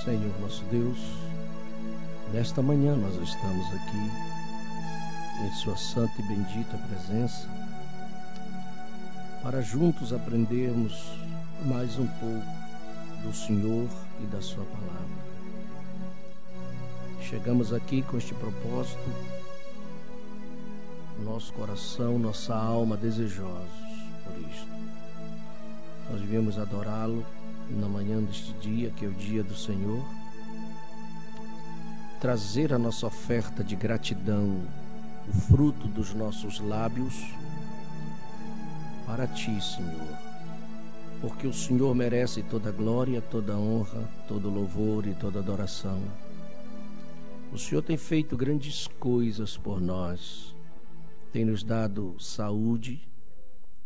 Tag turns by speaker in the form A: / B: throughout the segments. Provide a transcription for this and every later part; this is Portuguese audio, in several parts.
A: Senhor nosso Deus, nesta manhã nós estamos aqui em Sua santa e bendita presença para juntos aprendermos mais um pouco do Senhor e da Sua palavra. Chegamos aqui com este propósito, nosso coração, nossa alma desejosos por isto. Nós viemos adorá-lo na manhã deste dia, que é o dia do Senhor, trazer a nossa oferta de gratidão, o fruto dos nossos lábios, para Ti, Senhor, porque o Senhor merece toda glória, toda honra, todo louvor e toda adoração. O Senhor tem feito grandes coisas por nós, tem nos dado saúde,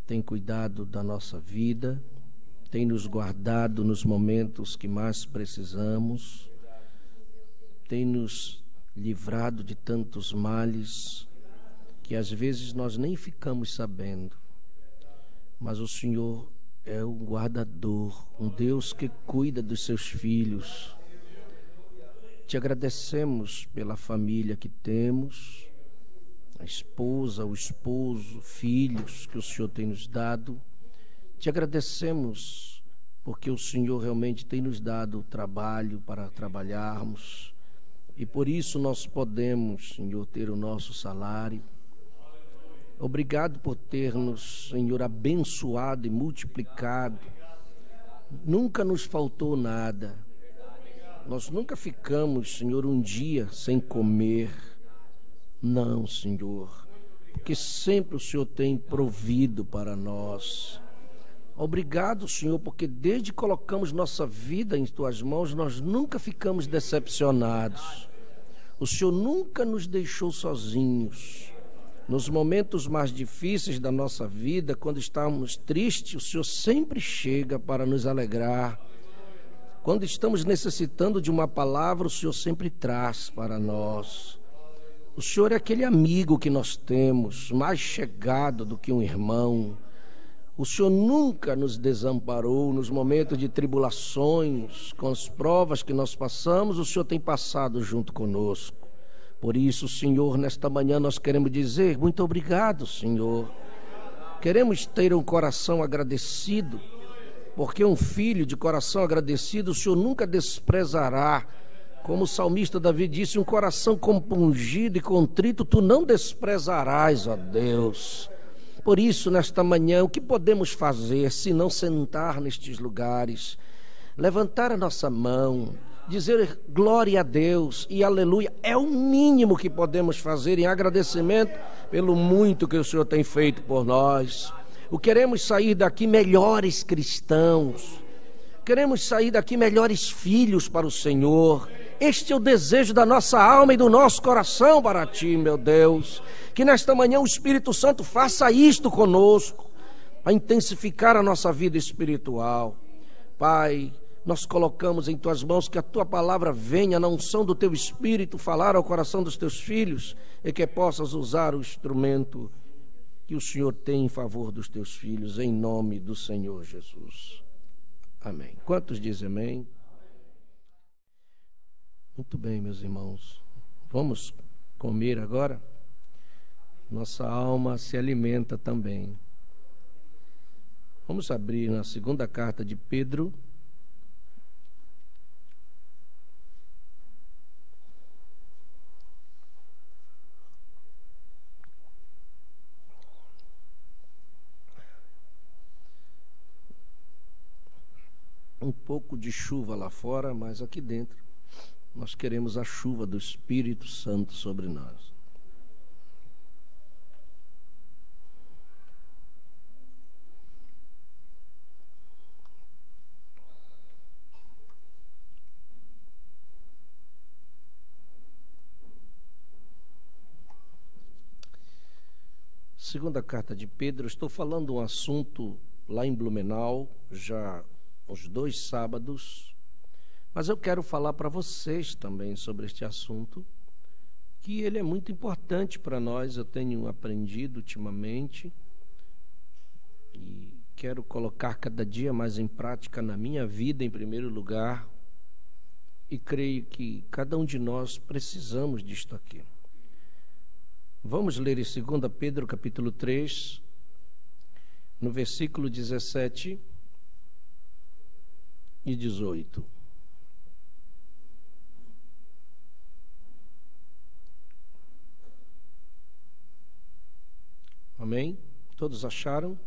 A: tem cuidado da nossa vida, tem nos guardado nos momentos que mais precisamos, tem nos livrado de tantos males que às vezes nós nem ficamos sabendo. Mas o Senhor é um guardador, um Deus que cuida dos seus filhos. Te agradecemos pela família que temos, a esposa, o esposo, filhos que o Senhor tem nos dado. Te agradecemos porque o Senhor realmente tem nos dado trabalho para trabalharmos e por isso nós podemos, Senhor, ter o nosso salário. Obrigado por ter-nos, Senhor, abençoado e multiplicado. Nunca nos faltou nada. Nós nunca ficamos, Senhor, um dia sem comer. Não, Senhor, porque sempre o Senhor tem provido para nós. Obrigado, Senhor, porque desde que colocamos nossa vida em Tuas mãos, nós nunca ficamos decepcionados. O Senhor nunca nos deixou sozinhos. Nos momentos mais difíceis da nossa vida, quando estamos tristes, o Senhor sempre chega para nos alegrar. Quando estamos necessitando de uma palavra, o Senhor sempre traz para nós. O Senhor é aquele amigo que nós temos, mais chegado do que um irmão. O Senhor nunca nos desamparou nos momentos de tribulações, com as provas que nós passamos, o Senhor tem passado junto conosco. Por isso, Senhor, nesta manhã nós queremos dizer muito obrigado, Senhor. Queremos ter um coração agradecido, porque um filho de coração agradecido o Senhor nunca desprezará. Como o salmista Davi disse, um coração compungido e contrito tu não desprezarás, ó Deus. Por isso, nesta manhã, o que podemos fazer se não sentar nestes lugares, levantar a nossa mão, dizer glória a Deus e aleluia, é o mínimo que podemos fazer em agradecimento pelo muito que o Senhor tem feito por nós. Queremos sair daqui melhores cristãos, queremos sair daqui melhores filhos para o Senhor, Este é o desejo da nossa alma e do nosso coração para Ti, meu Deus. Que nesta manhã o Espírito Santo faça isto conosco, para intensificar a nossa vida espiritual. Pai, nós colocamos em Tuas mãos que a Tua palavra venha na unção do Teu Espírito falar ao coração dos Teus filhos e que possas usar o instrumento que o Senhor tem em favor dos Teus filhos, em nome do Senhor Jesus. Amém. Quantos dizem amém? Muito bem, meus irmãos. Vamos comer agora? Nossa alma se alimenta também. Vamos abrir na segunda carta de Pedro. Um pouco de chuva lá fora, mas aqui dentro nós queremos a chuva do Espírito Santo sobre nós. Segunda carta de Pedro, estou falando um assunto lá em Blumenau, já uns 2 sábados, mas eu quero falar para vocês também sobre este assunto, que ele é muito importante para nós. Eu tenho aprendido ultimamente e quero colocar cada dia mais em prática na minha vida, em primeiro lugar, e creio que cada um de nós precisamos disto aqui. Vamos ler em 2 Pedro capítulo 3, no versículo 17 e 18. Amém? Todos acharam?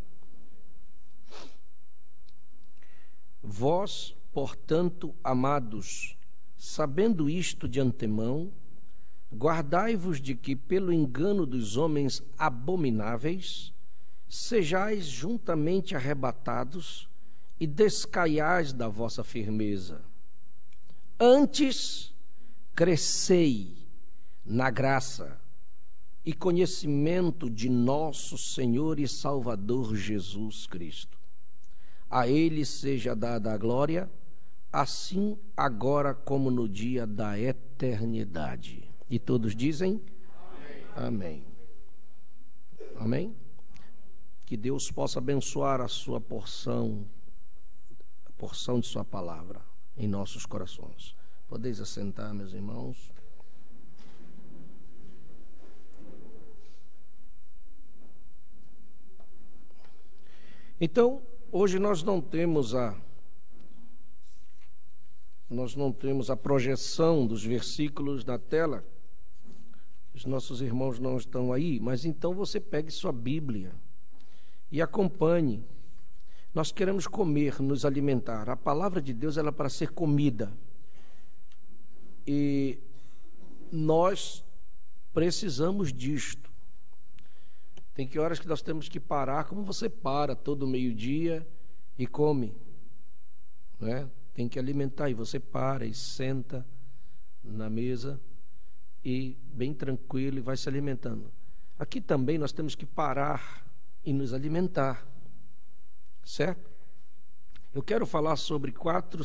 A: Vós, portanto, amados, sabendo isto de antemão, guardai-vos de que, pelo engano dos homens abomináveis, sejais juntamente arrebatados e descaiais da vossa firmeza. Antes, crescei na graça e conhecimento de nosso Senhor e Salvador Jesus Cristo. A Ele seja dada a glória, assim agora como no dia da eternidade. E todos dizem? Amém. Amém? Que Deus possa abençoar a sua porção, a porção de sua palavra em nossos corações. Podeis assentar, meus irmãos. Então, hoje nós não temos a projeção dos versículos na tela. Os nossos irmãos não estão aí, mas então você pegue sua Bíblia e acompanhe. Nós queremos comer, nos alimentar. A palavra de Deus ela é para ser comida. E nós precisamos disto. Tem que horas que nós temos que parar, como você para todo meio-dia e come, não é? Tem que alimentar, e você para e senta na mesa e bem tranquilo e vai se alimentando. Aqui também nós temos que parar e nos alimentar, certo? Eu quero falar sobre 4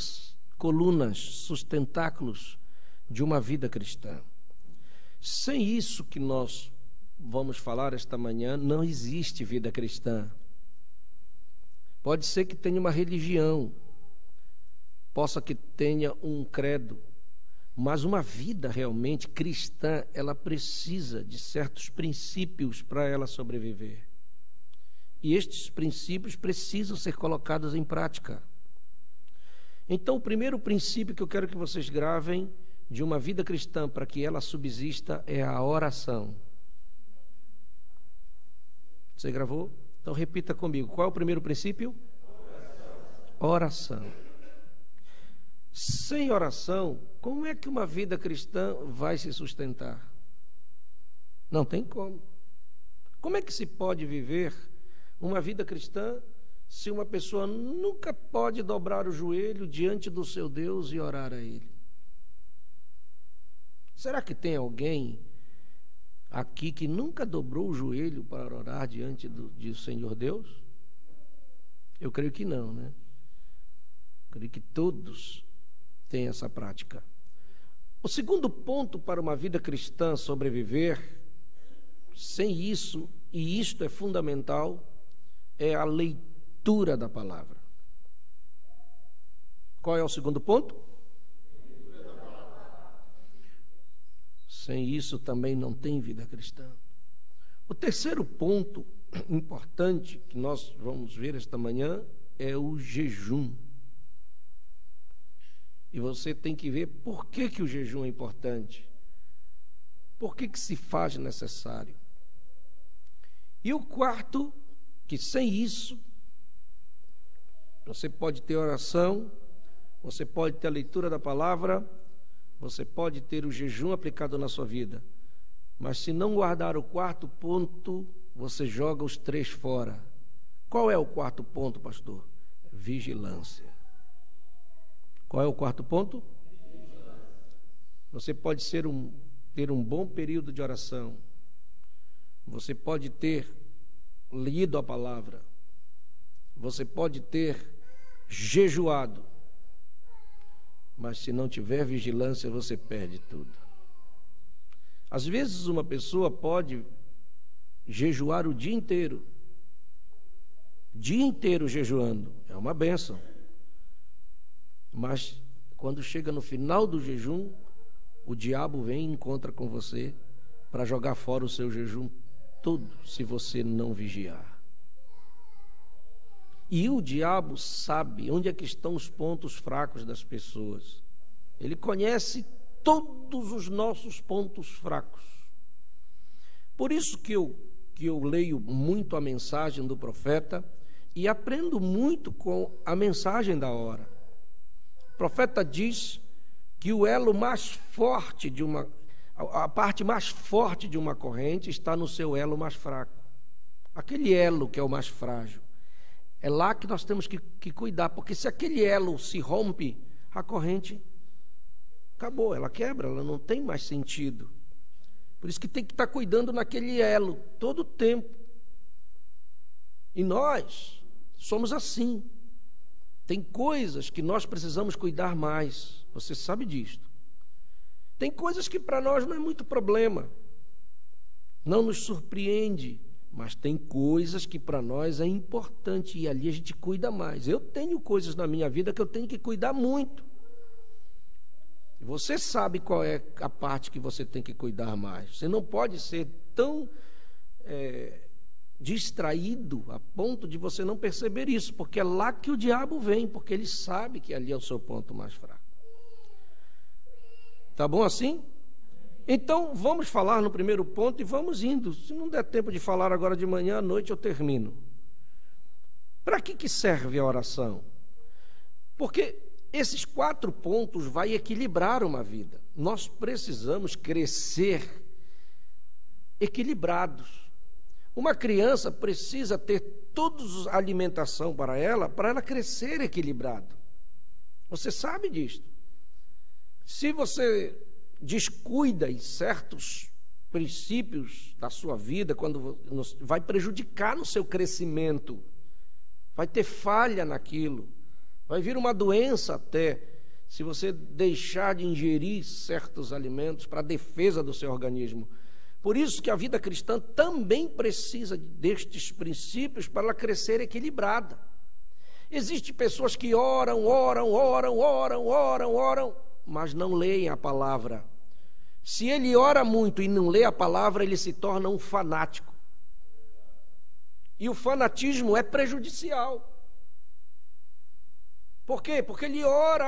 A: colunas, sustentáculos de uma vida cristã. Sem isso que nós vamos falar esta manhã, não existe vida cristã. Pode ser que tenha uma religião, possa que tenha um credo, mas uma vida realmente cristã, ela precisa de certos princípios para ela sobreviver. E estes princípios precisam ser colocados em prática. Então, o primeiro princípio que eu quero que vocês gravem de uma vida cristã para que ela subsista é a oração. Você gravou? Então repita comigo. Qual é o primeiro princípio? Oração. Sem oração, como é que uma vida cristã vai se sustentar? Não tem como. Como é que se pode viver uma vida cristã se uma pessoa nunca pode dobrar o joelho diante do seu Deus e orar a Ele? Será que tem alguém aqui que nunca dobrou o joelho para orar diante do Senhor Deus? Eu creio que não, né? Eu creio que todos têm essa prática. O segundo ponto para uma vida cristã sobreviver, sem isso, e isto é fundamental, é a leitura da palavra. Qual é o segundo ponto? Sem isso também não tem vida cristã. O terceiro ponto importante que nós vamos ver esta manhã é o jejum. E você tem que ver por que o jejum é importante. Por que se faz necessário. E o quarto, que sem isso, você pode ter oração, você pode ter a leitura da palavra, você pode ter o jejum aplicado na sua vida, mas se não guardar o quarto ponto, você joga os três fora. Qual é o quarto ponto, pastor? Vigilância. Qual é o quarto ponto? Você pode ter um bom período de oração, você pode ter lido a palavra, você pode ter jejuado, mas se não tiver vigilância, você perde tudo. Às vezes uma pessoa pode jejuar o dia inteiro jejuando, é uma bênção, mas quando chega no final do jejum, o diabo vem e encontra com você para jogar fora o seu jejum todo, se você não vigiar. E o diabo sabe onde é que estão os pontos fracos das pessoas. Ele conhece todos os nossos pontos fracos. Por isso que eu leio muito a mensagem do profeta e aprendo muito com a mensagem da hora. O profeta diz que o elo mais forte a parte mais forte de uma corrente está no seu elo mais fraco. Aquele elo que é o mais frágil. É lá que nós temos que cuidar, porque se aquele elo se rompe, a corrente acabou, ela quebra, ela não tem mais sentido. Por isso que tem que estar cuidando naquele elo todo o tempo. E nós somos assim. Tem coisas que nós precisamos cuidar mais. Você sabe disto. Tem coisas que para nós não é muito problema. Não nos surpreende. Mas tem coisas que para nós é importante. E ali a gente cuida mais. Eu tenho coisas na minha vida que eu tenho que cuidar muito. E você sabe qual é a parte que você tem que cuidar mais. Você não pode ser tão distraído a ponto de você não perceber isso, porque é lá que o diabo vem, porque ele sabe que ali é o seu ponto mais fraco. Tá bom assim? Então, vamos falar no primeiro ponto e vamos indo. Se não der tempo de falar agora de manhã, à noite eu termino. Para que serve a oração? Porque esses 4 pontos vão equilibrar uma vida. Nós precisamos crescer equilibrados. Uma criança precisa ter toda a alimentação para ela crescer equilibrado. Você sabe disso. Se você descuida em certos princípios da sua vida, vai prejudicar no seu crescimento, vai ter falha naquilo, vai vir uma doença até, se você deixar de ingerir certos alimentos para a defesa do seu organismo. Por isso que a vida cristã também precisa destes princípios para ela crescer equilibrada. Existem pessoas que oram, mas não leem a palavra. Se ele ora muito e não lê a palavra, ele se torna um fanático. E o fanatismo é prejudicial. Por quê? Porque ele ora.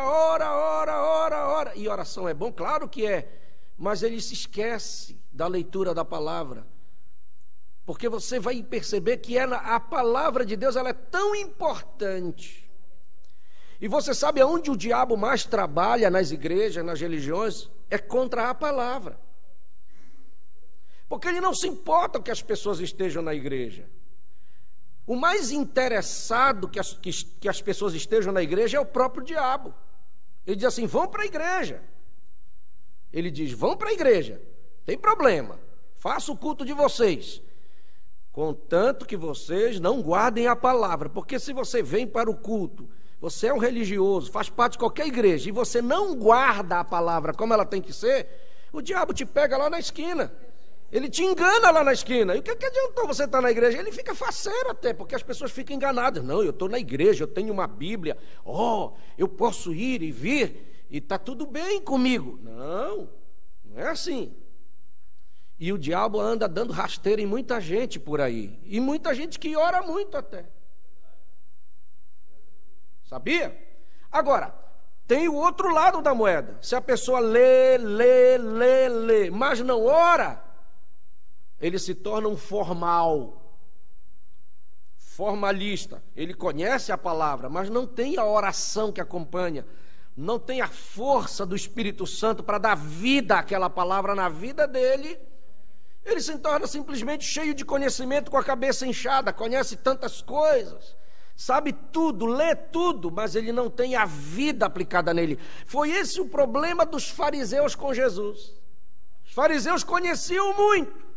A: E oração é bom? Claro que é. Mas ele se esquece da leitura da palavra. Porque você vai perceber que a palavra de Deus ela é tão importante. E você sabe aonde o diabo mais trabalha nas igrejas, nas religiões? É contra a palavra. Porque ele não se importa que as pessoas estejam na igreja. O mais interessado que as pessoas estejam na igreja é o próprio diabo. Ele diz assim, vão para a igreja. Ele diz: vão para a igreja, tem problema, faça o culto de vocês, contanto que vocês não guardem a palavra. Porque se você vem para o culto, você é um religioso, faz parte de qualquer igreja, e você não guarda a palavra como ela tem que ser, o diabo te pega lá na esquina. Ele te engana lá na esquina. E o que adiantou você estar na igreja? Ele fica faceiro até, porque as pessoas ficam enganadas. Não, eu estou na igreja, eu tenho uma Bíblia. Eu posso ir e vir, e está tudo bem comigo. Não, não é assim. E o diabo anda dando rasteira em muita gente por aí. E muita gente que ora muito até. Sabia? Agora, tem o outro lado da moeda. Se a pessoa lê, mas não ora, ele se torna um formalista. Ele conhece a palavra, mas não tem a oração que acompanha, não tem a força do Espírito Santo para dar vida àquela palavra na vida dele. Ele se torna simplesmente cheio de conhecimento, com a cabeça inchada, conhece tantas coisas, sabe tudo, lê tudo, mas ele não tem a vida aplicada nele. Foi esse o problema dos fariseus com Jesus. Os fariseus conheciam muito,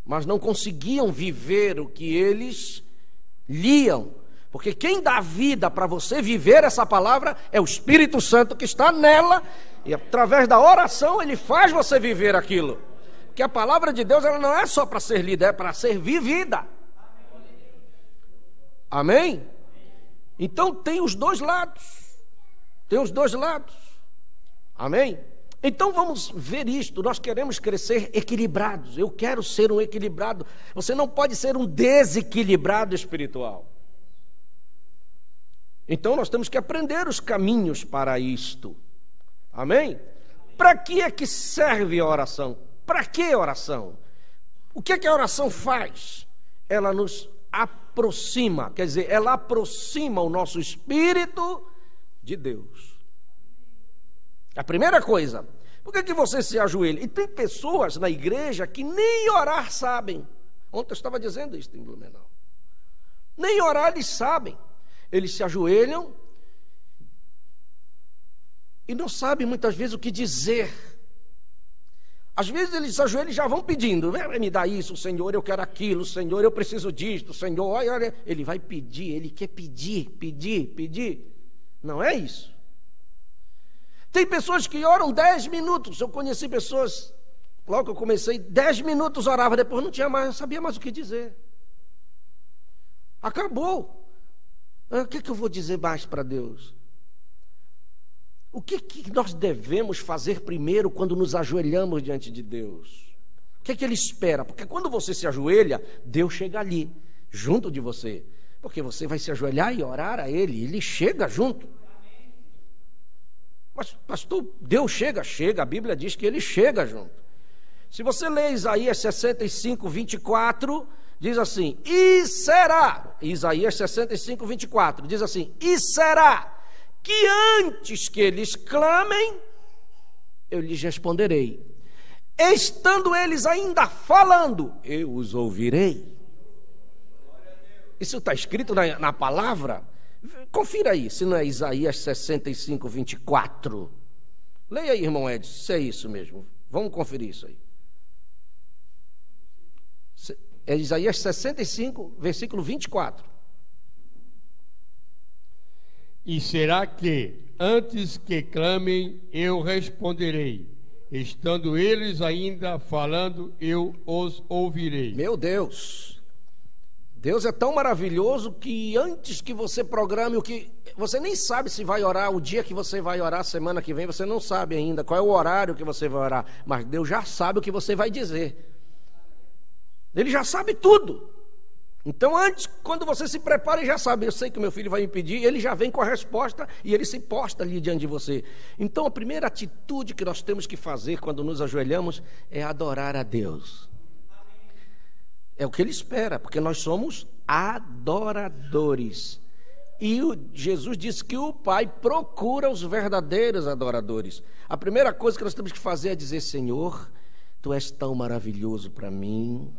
A: mas não conseguiam viver o que eles liam. Porque quem dá vida para você viver essa palavra é o Espírito Santo que está nela, e através da oração ele faz você viver aquilo. Porque a palavra de Deus, ela não é só para ser lida, é para ser vivida. Amém? Então tem os dois lados. Tem os dois lados. Amém? Então vamos ver isto. Nós queremos crescer equilibrados. Eu quero ser um equilibrado. Você não pode ser um desequilibrado espiritual. Então nós temos que aprender os caminhos para isto. Amém? Para que é que serve a oração? Para que oração? O que é que a oração faz? Ela nos aproxima, quer dizer, ela aproxima o nosso espírito de Deus. A primeira coisa, por que você se ajoelha? E tem pessoas na igreja que nem orar sabem. Ontem eu estava dizendo isso em Blumenau. Nem orar eles sabem. Eles se ajoelham e não sabem muitas vezes o que dizer. Às vezes eles se ajoelham e já vão pedindo: me dá isso, Senhor, eu quero aquilo, Senhor, eu preciso disto, Senhor, olha. Ele vai pedir, ele quer pedir. Não é isso. Tem pessoas que oram 10 minutos. Eu conheci pessoas, logo que eu comecei, 10 minutos orava, depois não sabia mais o que dizer. Acabou. O que eu vou dizer mais para Deus? O que nós devemos fazer primeiro quando nos ajoelhamos diante de Deus? O que Ele espera? Porque quando você se ajoelha, Deus chega ali, junto de você. Porque você vai se ajoelhar e orar a Ele, Ele chega junto. Mas, pastor, Deus chega, a Bíblia diz que Ele chega junto. Se você ler Isaías 65, 24, diz assim: e será, Isaías 65, 24, diz assim: e será que antes que eles clamem, eu lhes responderei. Estando eles ainda falando, eu os ouvirei. Isso está escrito na palavra. Confira aí, se não é Isaías 65, 24. Leia aí, irmão Edson, se é isso mesmo. Vamos conferir isso aí. É Isaías 65, versículo 24.
B: E será que, antes que clamem, eu responderei. Estando eles ainda falando, eu os ouvirei.
A: Meu Deus! Deus é tão maravilhoso que antes que você programe o que... Você nem sabe se vai orar o dia que você vai orar, semana que vem, você não sabe ainda qual é o horário que você vai orar. Mas Deus já sabe o que você vai dizer. Ele já sabe tudo. Então antes, quando você se prepara, ele já sabe: eu sei que meu filho vai me pedir, ele já vem com a resposta e ele se posta ali diante de você. Então a primeira atitude que nós temos que fazer quando nos ajoelhamos é adorar a Deus. É o que Ele espera, porque nós somos adoradores. E Jesus disse que o Pai procura os verdadeiros adoradores. A primeira coisa que nós temos que fazer é dizer: Senhor, Tu és tão maravilhoso para mim.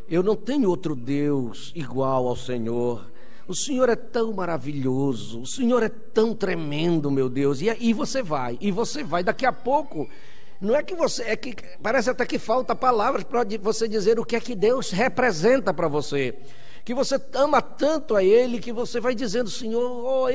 A: Eu não tenho outro Deus igual ao Senhor. o Senhor é tão maravilhoso, o Senhor é tão tremendo, meu Deus. E você vai, daqui a pouco, não é que você, é que parece até que falta palavras para você dizer o que é que Deus representa para você. Que você ama tanto a Ele, que você vai dizendo, Senhor,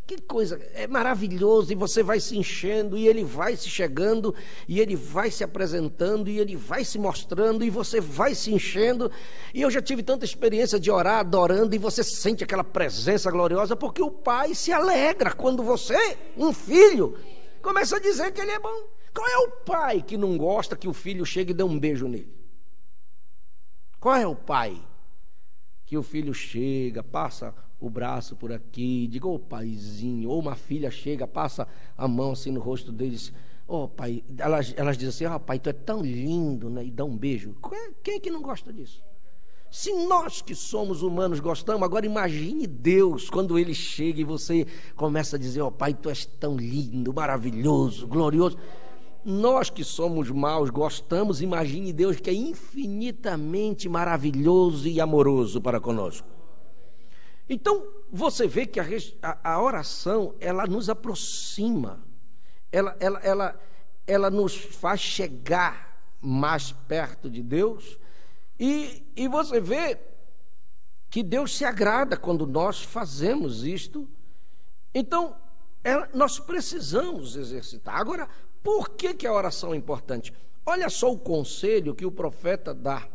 A: que coisa, é maravilhoso, e você vai se enchendo, e Ele vai se chegando, e Ele vai se apresentando, e Ele vai se mostrando, e você vai se enchendo. E eu já tive tanta experiência de orar, adorando, e você sente aquela presença gloriosa, porque o Pai se alegra quando você, um filho, começa a dizer que Ele é bom. Qual é o pai que não gosta que o filho chegue e dê um beijo nele? Qual é o pai que o filho chega, passa o braço por aqui, diga, ô paizinho, ou uma filha chega, passa a mão assim no rosto deles, ô pai, elas dizem assim, pai, tu é tão lindo, né? E dá um beijo. Quem é que não gosta disso? Se nós que somos humanos gostamos, agora imagine Deus, quando Ele chega e você começa a dizer, pai, tu és tão lindo, maravilhoso, glorioso. Nós que somos maus gostamos, imagine Deus que é infinitamente maravilhoso e amoroso para conosco. Então, você vê que a oração, ela nos aproxima, ela nos faz chegar mais perto de Deus, e você vê que Deus se agrada quando nós fazemos isto. Então, nós precisamos exercitar. Agora, por que a oração é importante? Olha só o conselho que o profeta dá.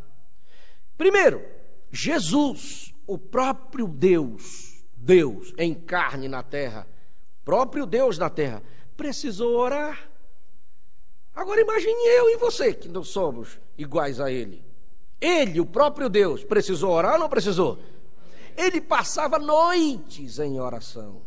A: Primeiro, Jesus, o próprio Deus em carne na terra, próprio Deus na terra, precisou orar. Agora imagine eu e você, que não somos iguais a Ele. Ele, o próprio Deus, precisou orar ou não precisou? Ele passava noites em oração.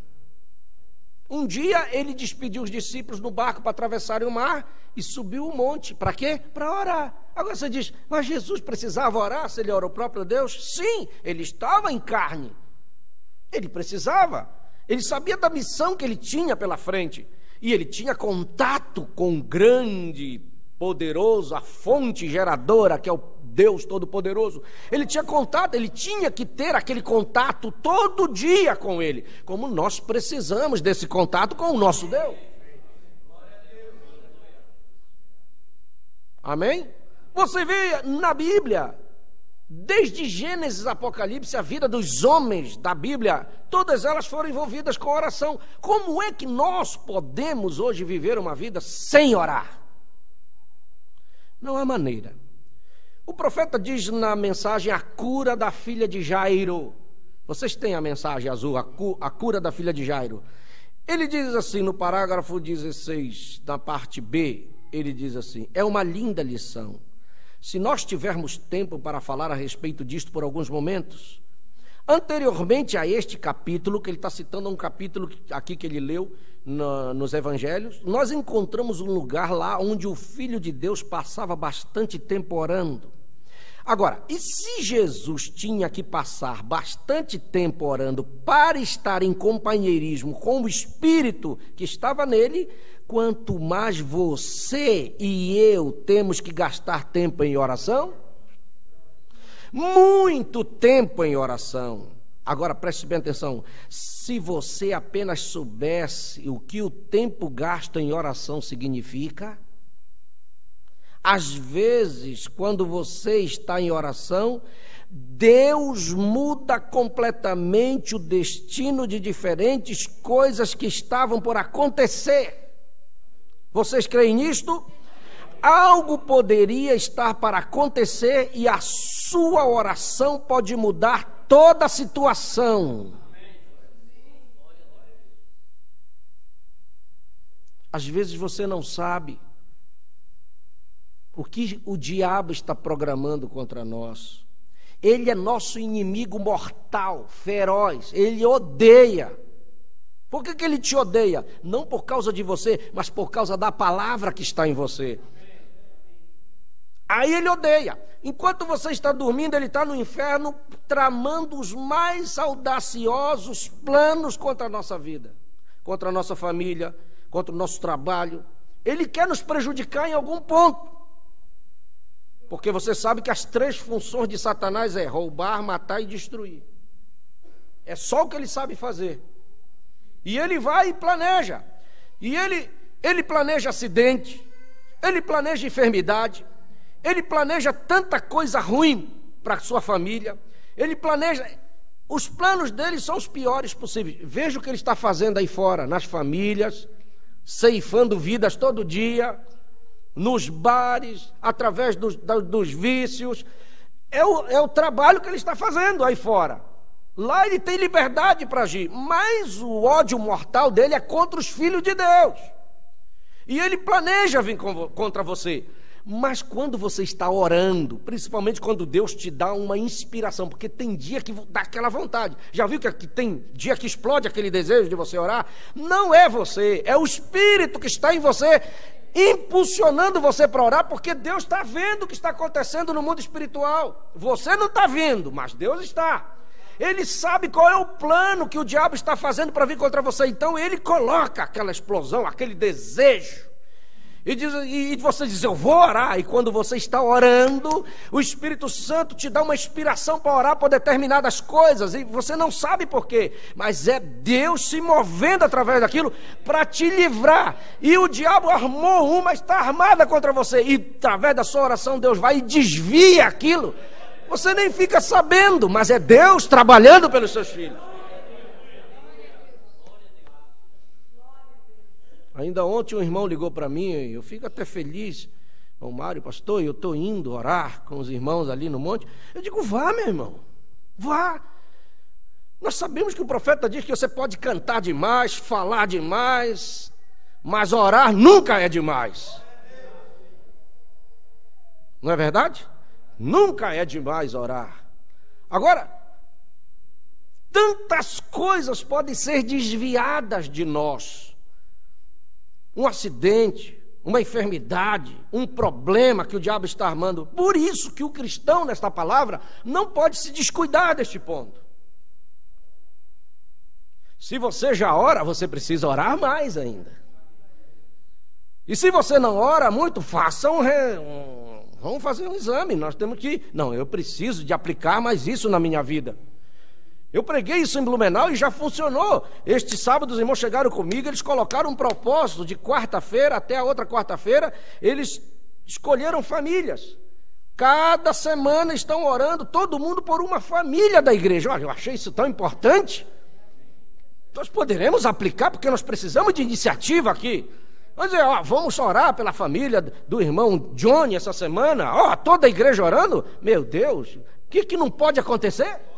A: Um dia ele despediu os discípulos no barco para atravessarem o mar e subiu o monte. Para quê? Para orar. Agora você diz, mas Jesus precisava orar se ele era o próprio Deus? Sim, ele estava em carne. Ele precisava. Ele sabia da missão que ele tinha pela frente. E ele tinha contato com o grande, poderoso, a fonte geradora, que é o Deus Todo-Poderoso. Ele tinha contato, ele tinha que ter aquele contato todo dia com Ele, como nós precisamos desse contato com o nosso Deus. Amém? Você vê na Bíblia, desde Gênesis a Apocalipse, a vida dos homens da Bíblia, todas elas foram envolvidas com oração. Como é que nós podemos hoje viver uma vida sem orar? Não há maneira. O profeta diz na mensagem a cura da filha de Jairo. Vocês têm a mensagem azul, a cura da filha de Jairo. Ele diz assim no parágrafo 16, na parte B, ele diz assim, é uma linda lição. Se nós tivermos tempo para falar a respeito disto por alguns momentos, anteriormente a este capítulo, que ele está citando um capítulo aqui que ele leu nos evangelhos, nós encontramos um lugar lá onde o Filho de Deus passava bastante tempo orando. Agora, e se Jesus tinha que passar bastante tempo orando para estar em companheirismo com o Espírito que estava nele, quanto mais você e eu temos que gastar tempo em oração? Muito tempo em oração. Agora, preste bem atenção, se você apenas soubesse o que o tempo gasto em oração significa, às vezes, quando você está em oração, Deus muda completamente o destino de diferentes coisas que estavam por acontecer. Vocês creem nisto? Algo poderia estar para acontecer e a sua oração pode mudar toda a situação. Às vezes você não sabe o que o diabo está programando contra nós. Ele é nosso inimigo mortal, feroz, ele odeia. Por que ele te odeia? Não por causa de você, mas por causa da palavra que está em você. Aí ele odeia. Enquanto você está dormindo, ele está no inferno tramando os mais audaciosos planos contra a nossa vida, contra a nossa família, contra o nosso trabalho. Ele quer nos prejudicar em algum ponto. Porque você sabe que as 3 funções de Satanás é roubar, matar e destruir. É só o que ele sabe fazer. E ele vai e planeja. E ele planeja acidente, ele planeja enfermidade, ele planeja tanta coisa ruim para a sua família, ele planeja... Os planos dele são os piores possíveis. Veja o que ele está fazendo aí fora, nas famílias, ceifando vidas todo dia, nos bares, através dos vícios. É o trabalho que ele está fazendo aí fora. Lá ele tem liberdade para agir, mas o ódio mortal dele é contra os filhos de Deus. E ele planeja vir contra você. Mas quando você está orando, principalmente quando Deus te dá uma inspiração, porque tem dia que dá aquela vontade. Já viu que tem dia que explode aquele desejo de você orar? Não é você, é o Espírito que está em você, impulsionando você para orar, porque Deus está vendo o que está acontecendo no mundo espiritual. Você não está vendo, mas Deus está. Ele sabe qual é o plano que o diabo está fazendo para vir contra você. Então ele coloca aquela explosão, aquele desejo. E você diz, eu vou orar. E quando você está orando, o Espírito Santo te dá uma inspiração para orar por determinadas coisas. E você não sabe por quê, mas é Deus se movendo através daquilo para te livrar. E o diabo armou uma, está armada contra você. E através da sua oração Deus vai e desvia aquilo. Você nem fica sabendo, mas é Deus trabalhando pelos seus filhos. Ainda ontem um irmão ligou para mim, e eu fico até feliz. Ô Mário, pastor, eu estou indo orar com os irmãos ali no monte. Eu digo, vá, meu irmão, vá. Nós sabemos que o profeta diz que você pode cantar demais, falar demais, mas orar nunca é demais. Não é verdade? Nunca é demais orar. Agora, tantas coisas podem ser desviadas de nós. Um acidente, uma enfermidade, um problema que o diabo está armando. Por isso que o cristão, nesta palavra, não pode se descuidar deste ponto. Se você já ora, você precisa orar mais ainda. E se você não ora muito, vamos fazer um exame. Nós temos que... Não, eu preciso de aplicar mais isso na minha vida. Eu preguei isso em Blumenau e já funcionou. Este sábado os irmãos chegaram comigo, eles colocaram um propósito de quarta-feira até a outra quarta-feira, eles escolheram famílias. Cada semana estão orando, todo mundo por uma família da igreja. Olha, eu achei isso tão importante. Nós poderemos aplicar, porque nós precisamos de iniciativa aqui. Vamos dizer, vamos orar pela família do irmão Johnny essa semana. Toda a igreja orando. Meu Deus, o que não pode acontecer?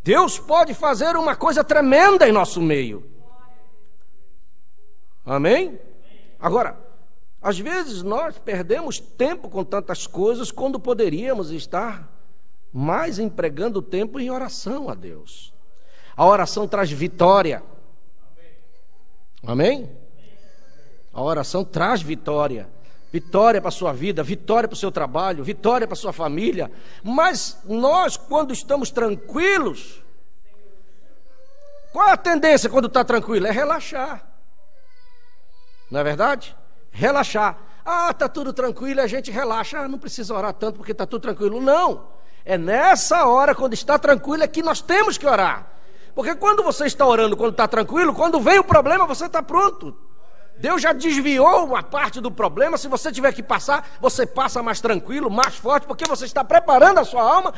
A: Deus pode fazer uma coisa tremenda em nosso meio. Amém? Agora, às vezes nós perdemos tempo com tantas coisas quando poderíamos estar mais empregando tempo em oração a Deus. A oração traz vitória. Amém? A oração traz vitória. Vitória para a sua vida, vitória para o seu trabalho, vitória para a sua família. Mas nós, quando estamos tranquilos, qual é a tendência quando está tranquilo? É relaxar. Não é verdade? Relaxar. Está tudo tranquilo, a gente relaxa. Não precisa orar tanto porque está tudo tranquilo. Não. É nessa hora, quando está tranquilo, é que nós temos que orar. Porque quando você está orando, quando está tranquilo, quando vem o problema, você está pronto. Deus já desviou uma parte do problema. Se você tiver que passar, você passa mais tranquilo, mais forte, porque você está preparando a sua alma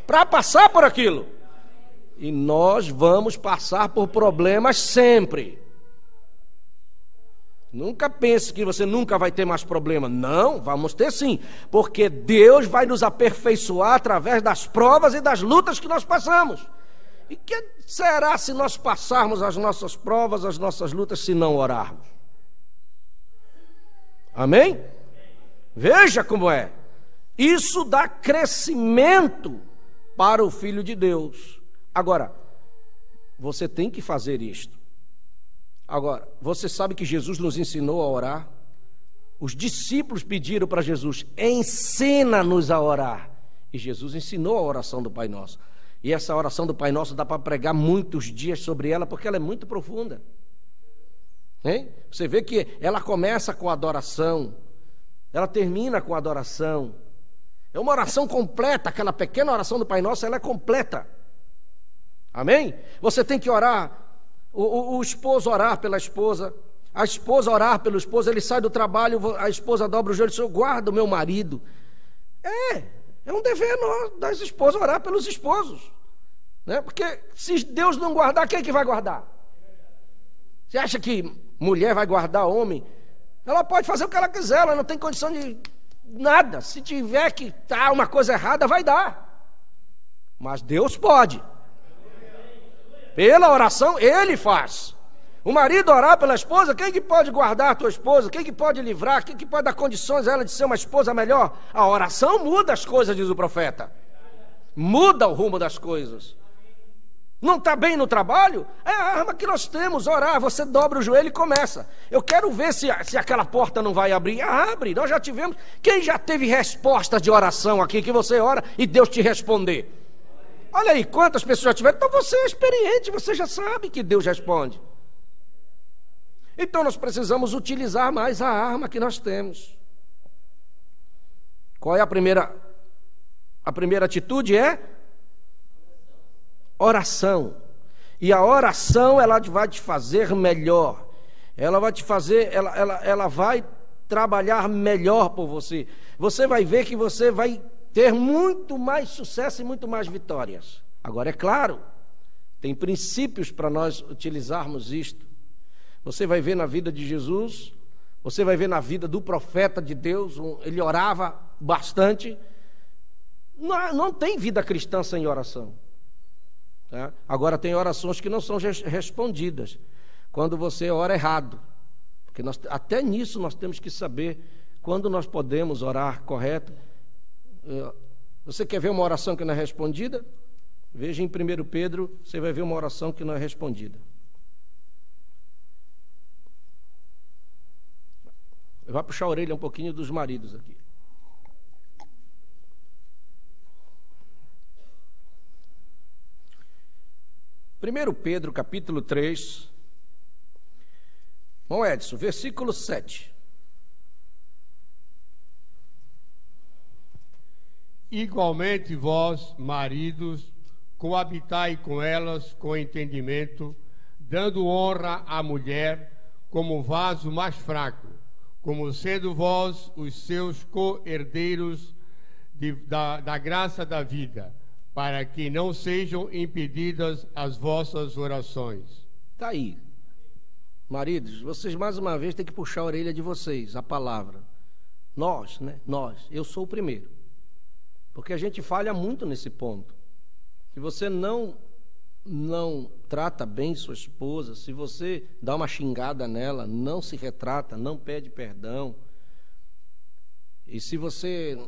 A: para passar por aquilo. E nós vamos passar por problemas sempre. Nunca pense que você nunca vai ter mais problema. Não, vamos ter sim, porque Deus vai nos aperfeiçoar através das provas e das lutas que nós passamos. E que será se nós passarmos as nossas provas, as nossas lutas, se não orarmos? Amém? Veja como é. Isso dá crescimento para o Filho de Deus. Agora, você tem que fazer isto. Agora, você sabe que Jesus nos ensinou a orar? Os discípulos pediram para Jesus, ensina-nos a orar. E Jesus ensinou a oração do Pai Nosso. E essa oração do Pai Nosso dá para pregar muitos dias sobre ela, porque ela é muito profunda. Hein? Você vê que ela começa com adoração, ela termina com adoração. É uma oração completa, aquela pequena oração do Pai Nosso, ela é completa. Amém? Você tem que orar, o esposo orar pela esposa, a esposa orar pelo esposo. Ele sai do trabalho, a esposa dobra o joelho e diz: eu guardo o meu marido. É um dever das esposas orar pelos esposos, né? Porque se Deus não guardar, quem é que vai guardar? Você acha que mulher vai guardar homem? Ela pode fazer o que ela quiser, ela não tem condição de nada. Se tiver que estar uma coisa errada, vai dar. Mas Deus pode. Pela oração, Ele faz. O marido orar pela esposa, quem que pode guardar a tua esposa? Quem que pode livrar? Quem que pode dar condições a ela de ser uma esposa melhor? A oração muda as coisas, diz o profeta. Muda o rumo das coisas. Não está bem no trabalho? É a arma que nós temos, orar. Você dobra o joelho e começa. Eu quero ver se aquela porta não vai abrir. Abre, nós já tivemos. Quem já teve respostas de oração aqui, que você ora e Deus te responder? Olha aí, quantas pessoas já tiveram. Então você é experiente, você já sabe que Deus responde. Então nós precisamos utilizar mais a arma que nós temos. Qual é a primeira? A primeira atitude é oração. E a oração, ela vai te fazer melhor. Ela vai te fazer, ela vai trabalhar melhor por você. Você vai ver que você vai ter muito mais sucesso e muito mais vitórias. Agora, é claro, tem princípios para nós utilizarmos isto. Você vai ver na vida de Jesus, você vai ver na vida do profeta de Deus, ele orava bastante. Não tem vida cristã sem oração. Tá? Agora, tem orações que não são respondidas, quando você ora errado. Porque até nisso nós temos que saber quando nós podemos orar correto. Você quer ver uma oração que não é respondida? Veja em 1 Pedro, você vai ver uma oração que não é respondida. Vai puxar a orelha um pouquinho dos maridos aqui. Primeiro Pedro, capítulo 3. Bom, Edson, versículo 7.
B: Igualmente vós, maridos, coabitai com elas com entendimento, dando honra à mulher como vaso mais fraco, como sendo vós os seus co-herdeiros da graça da vida, para que não sejam impedidas as vossas orações.
A: Está aí. Maridos, vocês mais uma vez têm que puxar a orelha de vocês, a palavra. Nós, né? Nós. Eu sou o primeiro. Porque a gente falha muito nesse ponto. Se você não trata bem sua esposa, se você dá uma xingada nela, não se retrata, não pede perdão, e se você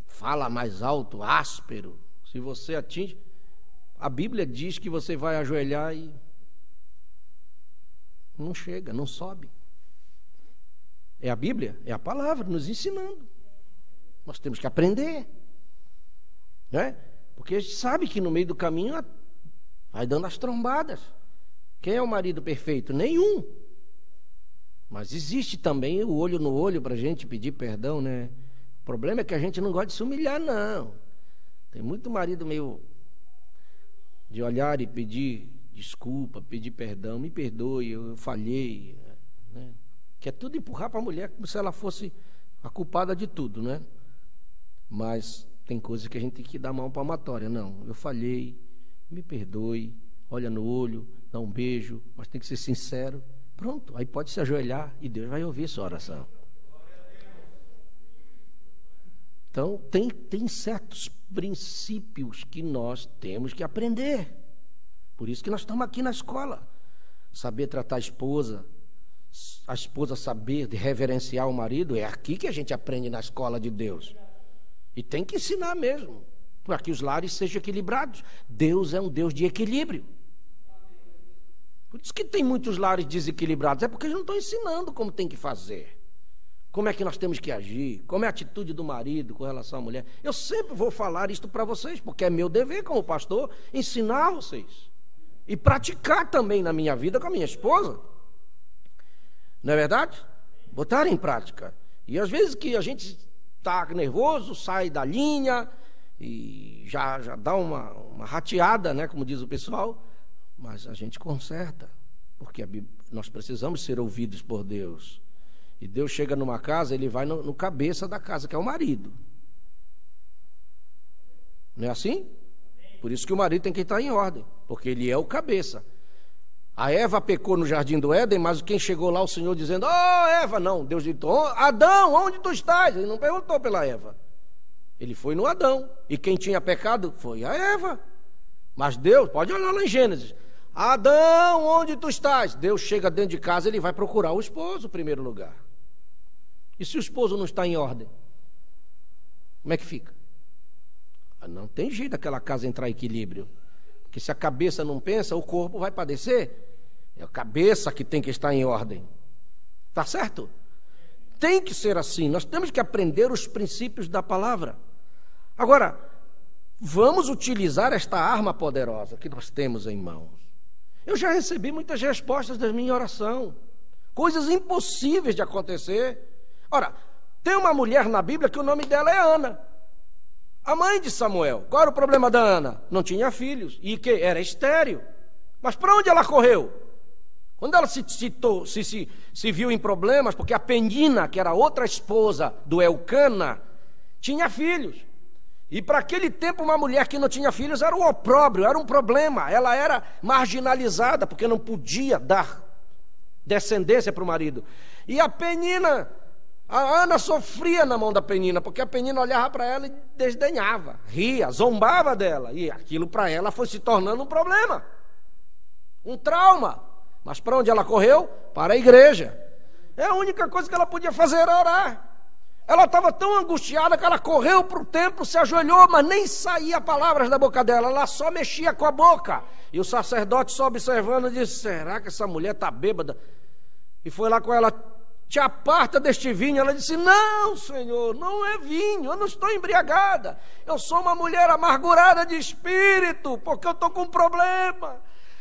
A: fala mais alto, áspero, se você atinge, a Bíblia diz que você vai ajoelhar e não chega, não sobe. É a Bíblia, é a palavra nos ensinando. Nós temos que aprender, né? Porque a gente sabe que no meio do caminho vai dando as trombadas. Quem é o marido perfeito? Nenhum. Mas existe também o olho no olho para a gente pedir perdão, né? O problema é que a gente não gosta de se humilhar, não. Tem muito marido meio de olhar e pedir desculpa, pedir perdão, me perdoe, eu falhei, né? Que é tudo empurrar para a mulher como se ela fosse a culpada de tudo, né? Mas tem coisas que a gente tem que dar mão palmatória. Não, eu falhei, me perdoe, olha no olho, dá um beijo, mas tem que ser sincero. Pronto, aí pode se ajoelhar e Deus vai ouvir sua oração. Então, tem certos princípios que nós temos que aprender. Por isso que nós estamos aqui na escola. Saber tratar a esposa saber reverenciar o marido, é aqui que a gente aprende na escola de Deus. E tem que ensinar mesmo, para que os lares sejam equilibrados. Deus é um Deus de equilíbrio. Por isso que tem muitos lares desequilibrados, é porque eles não estão ensinando como tem que fazer. Como é que nós temos que agir, como é a atitude do marido com relação à mulher. Eu sempre vou falar isto para vocês, porque é meu dever como pastor ensinar vocês. E praticar também na minha vida com a minha esposa. Não é verdade? Botar em prática. E às vezes que a gente está nervoso, sai da linha e já dá uma rateada, né, como diz o pessoal. Mas a gente conserta, porque nós precisamos ser ouvidos por Deus. E Deus chega numa casa, ele vai no cabeça da casa, que é o marido. Não é assim? Por isso que o marido tem que estar em ordem, porque ele é o cabeça. A Eva pecou no jardim do Éden, mas quem chegou lá, o Senhor dizendo: "Oh, Eva", não, Deus gritou: "Adão, onde tu estás?" Ele não perguntou pela Eva. Ele foi no Adão. E quem tinha pecado foi a Eva. Mas Deus, pode olhar lá em Gênesis: "Adão, onde tu estás?" Deus chega dentro de casa, ele vai procurar o esposo, em primeiro lugar. E se o esposo não está em ordem, como é que fica? Não tem jeito daquela casa entrar em equilíbrio. Porque se a cabeça não pensa, o corpo vai padecer. É a cabeça que tem que estar em ordem. Tá certo? Tem que ser assim. Nós temos que aprender os princípios da palavra. Agora, vamos utilizar esta arma poderosa que nós temos em mãos. Eu já recebi muitas respostas da minha oração. Coisas impossíveis de acontecer. Ora, tem uma mulher na Bíblia que o nome dela é Ana. A mãe de Samuel. Qual era o problema da Ana? Não tinha filhos. E que era estéril. Mas para onde ela correu? Quando ela se viu em problemas, porque a Penina, que era outra esposa do Elcana, tinha filhos. E para aquele tempo, uma mulher que não tinha filhos era um opróbrio, era um problema. Ela era marginalizada, porque não podia dar descendência para o marido. E a Penina, a Ana sofria na mão da Penina, porque a Penina olhava para ela e desdenhava, ria, zombava dela. E aquilo para ela foi se tornando um problema, um trauma. Mas para onde ela correu? Para a igreja. É a única coisa que ela podia fazer era orar. Ela estava tão angustiada que ela correu para o templo, se ajoelhou, mas nem saía palavras da boca dela, ela só mexia com a boca. E o sacerdote só observando disse: será que essa mulher está bêbada? E foi lá com ela: te aparta deste vinho. Ela disse: não, Senhor, não é vinho, eu não estou embriagada, eu sou uma mulher amargurada de espírito, porque eu estou com um problema,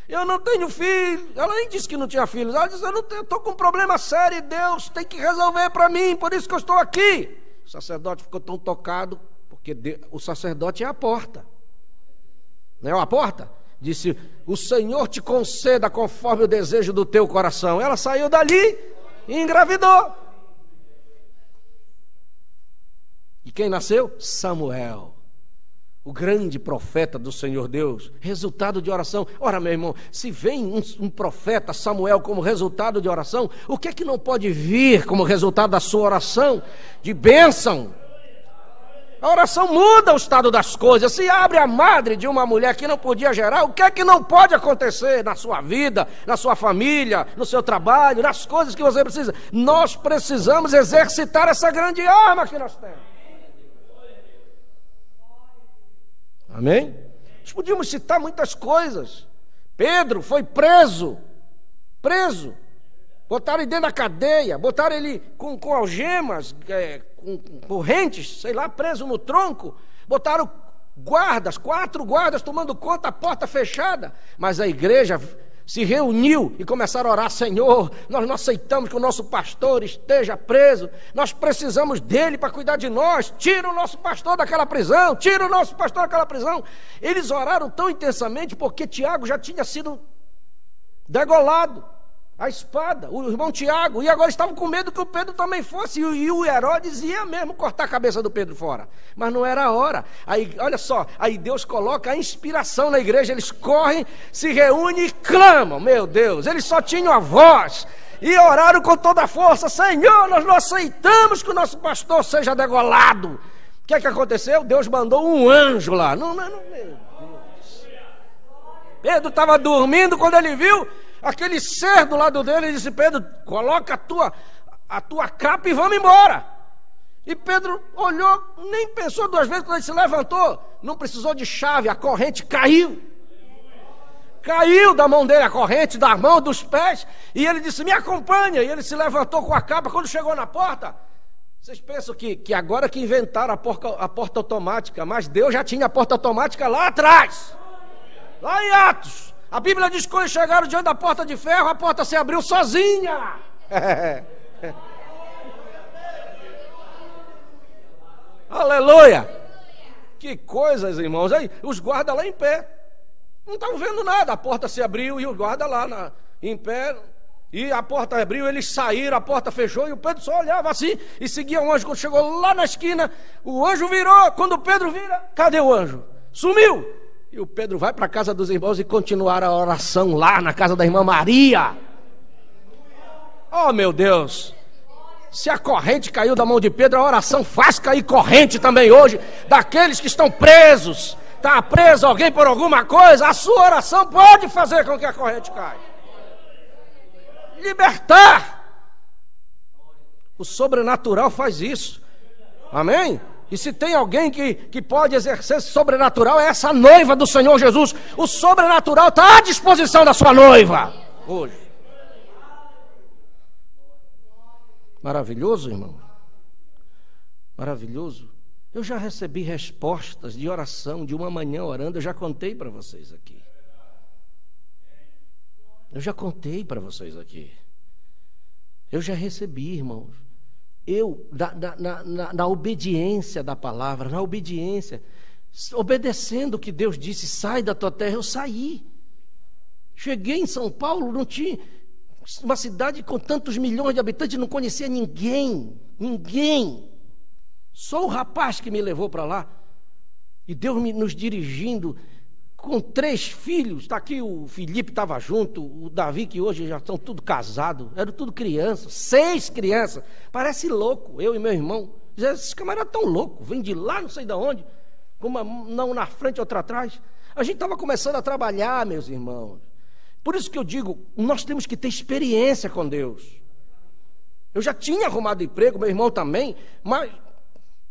A: eu não tenho filho. Ela nem disse que não tinha filhos, ela disse: eu estou com um problema sério e Deus tem que resolver para mim, por isso que eu estou aqui. O sacerdote ficou tão tocado, porque o sacerdote é a porta, não é a porta? Disse: o Senhor te conceda conforme o desejo do teu coração. Ela saiu dali e engravidou. E quem nasceu? Samuel, o grande profeta do Senhor Deus, resultado de oração. Ora, meu irmão, se vem um profeta, Samuel, como resultado de oração, o que é que não pode vir como resultado da sua oração? De bênção. A oração muda o estado das coisas. Se abre a madre de uma mulher que não podia gerar, o que é que não pode acontecer na sua vida, na sua família, no seu trabalho, nas coisas que você precisa? Nós precisamos exercitar essa grande arma que nós temos. Amém? Nós podíamos citar muitas coisas. Pedro foi preso. Botaram ele dentro da cadeia, botaram ele com algemas, com correntes, sei lá, preso no tronco. Botaram guardas, 4 guardas tomando conta, a porta fechada. Mas a igreja se reuniu e começaram a orar: Senhor, nós não aceitamos que o nosso pastor esteja preso, nós precisamos dele para cuidar de nós, tira o nosso pastor daquela prisão, tira o nosso pastor daquela prisão. Eles oraram tão intensamente porque Tiago já tinha sido degolado, a espada, o irmão Tiago, e agora estavam com medo que o Pedro também fosse, e o Herodes ia mesmo cortar a cabeça do Pedro fora, mas não era a hora. Aí, olha só, aí Deus coloca a inspiração na igreja, eles correm, se reúnem e clamam. Meu Deus, eles só tinham a voz, e oraram com toda a força: Senhor, nós não aceitamos que o nosso pastor seja degolado. O que é que aconteceu? Deus mandou um anjo lá. Meu Deus. Pedro estava dormindo, quando ele viu aquele ser do lado dele, ele disse: Pedro, coloca a tua capa e vamos embora. E Pedro olhou, nem pensou 2 vezes. Quando ele se levantou, não precisou de chave, a corrente caiu da mão dele, a corrente da mão, dos pés. E ele disse: me acompanha. E ele se levantou com a capa. Quando chegou na porta, vocês pensam que agora que inventaram a porta automática, mas Deus já tinha a porta automática lá atrás, lá em Atos. A Bíblia diz que quando chegaram diante da porta de ferro, a porta se abriu sozinha. Aleluia! Que coisas, irmãos. Aí os guardas lá em pé. Não estavam vendo nada. A porta se abriu e o guarda lá em pé. E a porta abriu, eles saíram, a porta fechou e o Pedro só olhava assim e seguia o anjo. Quando chegou lá na esquina, o anjo virou. Quando o Pedro vira, cadê o anjo? Sumiu. E o Pedro vai para a casa dos irmãos e continuar a oração lá na casa da irmã Maria. Oh, meu Deus! Se a corrente caiu da mão de Pedro, a oração faz cair corrente também hoje daqueles que estão presos. Está preso alguém por alguma coisa, a sua oração pode fazer com que a corrente caia. Libertar. O sobrenatural faz isso. Amém? E se tem alguém que pode exercer esse sobrenatural, é essa noiva do Senhor Jesus. O sobrenatural está à disposição da sua noiva hoje. Maravilhoso, irmão. Maravilhoso. Eu já recebi respostas de oração de uma manhã orando. Eu já contei para vocês aqui. Eu já contei para vocês aqui. Eu já recebi, irmãos. Eu, na obediência da palavra, na obediência, obedecendo o que Deus disse, sai da tua terra, eu saí. Cheguei em São Paulo, não tinha... Uma cidade com tantos milhões de habitantes, não conhecia ninguém. Só o rapaz que me levou para lá. E Deus nos dirigindo com 3 filhos. Está aqui o Felipe, estava junto. O Davi, que hoje já estão tudo casados. Eram tudo crianças, 6 crianças. Parece louco, eu e meu irmão. Esses camaradas estão loucos. Vem de lá, não sei de onde. Uma não na frente, outra atrás. A gente estava começando a trabalhar, meus irmãos. Por isso que eu digo, nós temos que ter experiência com Deus. Eu já tinha arrumado emprego, meu irmão também, mas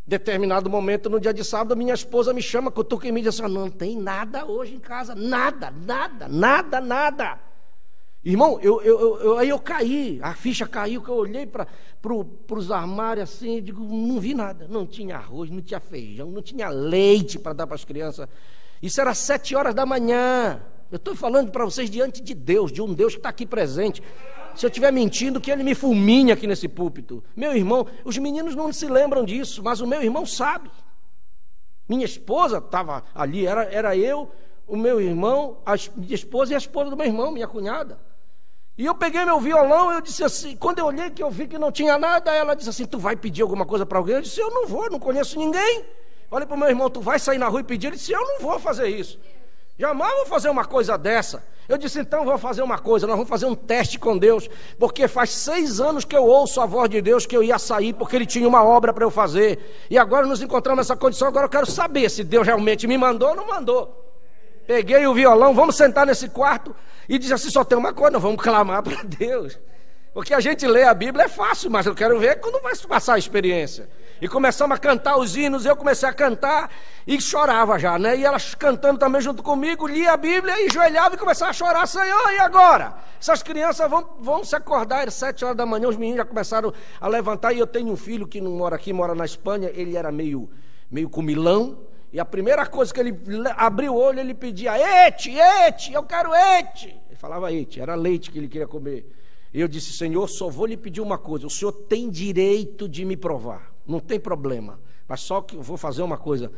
A: determinado momento, no dia de sábado, minha esposa me chama, cutuca em mim e diz assim, não tem nada hoje em casa, nada. Irmão, aí eu caí, a ficha caiu, que eu olhei para os armários assim, e digo, não vi nada, não tinha arroz, não tinha feijão, não tinha leite para dar para as crianças. Isso era 7 horas da manhã. Eu estou falando para vocês diante de Deus, de um Deus que está aqui presente. Se eu estiver mentindo, que ele me fulmine aqui nesse púlpito. Meu irmão, os meninos não se lembram disso, mas o meu irmão sabe. Minha esposa estava ali, era eu, o meu irmão, minha esposa e a esposa do meu irmão, minha cunhada. E eu peguei meu violão, eu disse assim, quando eu olhei que eu vi que não tinha nada, ela disse assim, tu vai pedir alguma coisa para alguém? Eu disse, eu não vou, não conheço ninguém. Falei para o meu irmão, tu vai sair na rua e pedir? Ele disse, eu não vou fazer isso. Jamais vou fazer uma coisa dessa. Eu disse, então vou fazer uma coisa, nós vamos fazer um teste com Deus, porque faz 6 anos que eu ouço a voz de Deus que eu ia sair, porque Ele tinha uma obra para eu fazer, e agora nos encontramos nessa condição, agora eu quero saber se Deus realmente me mandou ou não mandou. Peguei o violão, vamos sentar nesse quarto, e disse assim, só tem uma coisa, nós vamos clamar para Deus, porque a gente lê a Bíblia é fácil, mas eu quero ver quando vai passar a experiência. E começamos a cantar os hinos, eu comecei a cantar e chorava já, né? E elas cantando também junto comigo, lia a Bíblia e joelhava e começava a chorar, Senhor, e agora? Essas crianças vão se acordar, às 7 horas da manhã, os meninos já começaram a levantar, e eu tenho um filho que não mora aqui, mora na Espanha, ele era meio comilão, e a primeira coisa que ele abriu o olho, ele pedia, ete, eu quero ete. Ele falava ete, era leite que ele queria comer. E eu disse, Senhor, só vou lhe pedir uma coisa, o Senhor tem direito de me provar. Não tem problema, mas só que eu vou fazer uma coisa,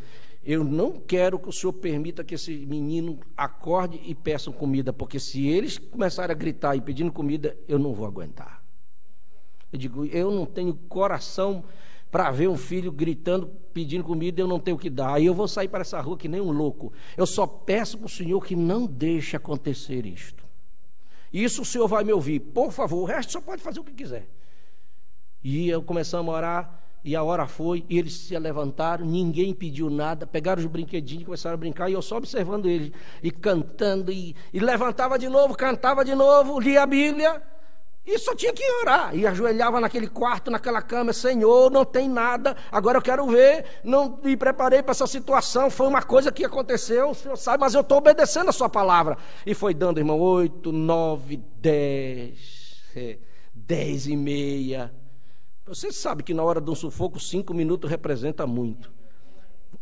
A: eu não quero que o Senhor permita que esse menino acorde e peçam comida, porque se eles começarem a gritar e pedindo comida, eu não vou aguentar. Eu digo, eu não tenho coração para ver um filho gritando, pedindo comida, eu não tenho o que dar, aí eu vou sair para essa rua que nem um louco. Eu só peço para o Senhor que não deixe acontecer isto. Isso o Senhor vai me ouvir, por favor, o resto só pode fazer o que quiser. E eu começamos a orar, e a hora foi, e eles se levantaram, ninguém pediu nada, pegaram os brinquedinhos e começaram a brincar, e eu só observando eles, e cantando, e levantava de novo, cantava de novo, lia a Bíblia, e só tinha que orar, e ajoelhava naquele quarto, naquela cama, Senhor, não tem nada, agora eu quero ver, não me preparei para essa situação, foi uma coisa que aconteceu, o Senhor sabe, mas eu estou obedecendo a sua palavra, e foi dando, irmão, 8, 9, 10, 10 e meia, você sabe que na hora de um sufoco 5 minutos representa muito.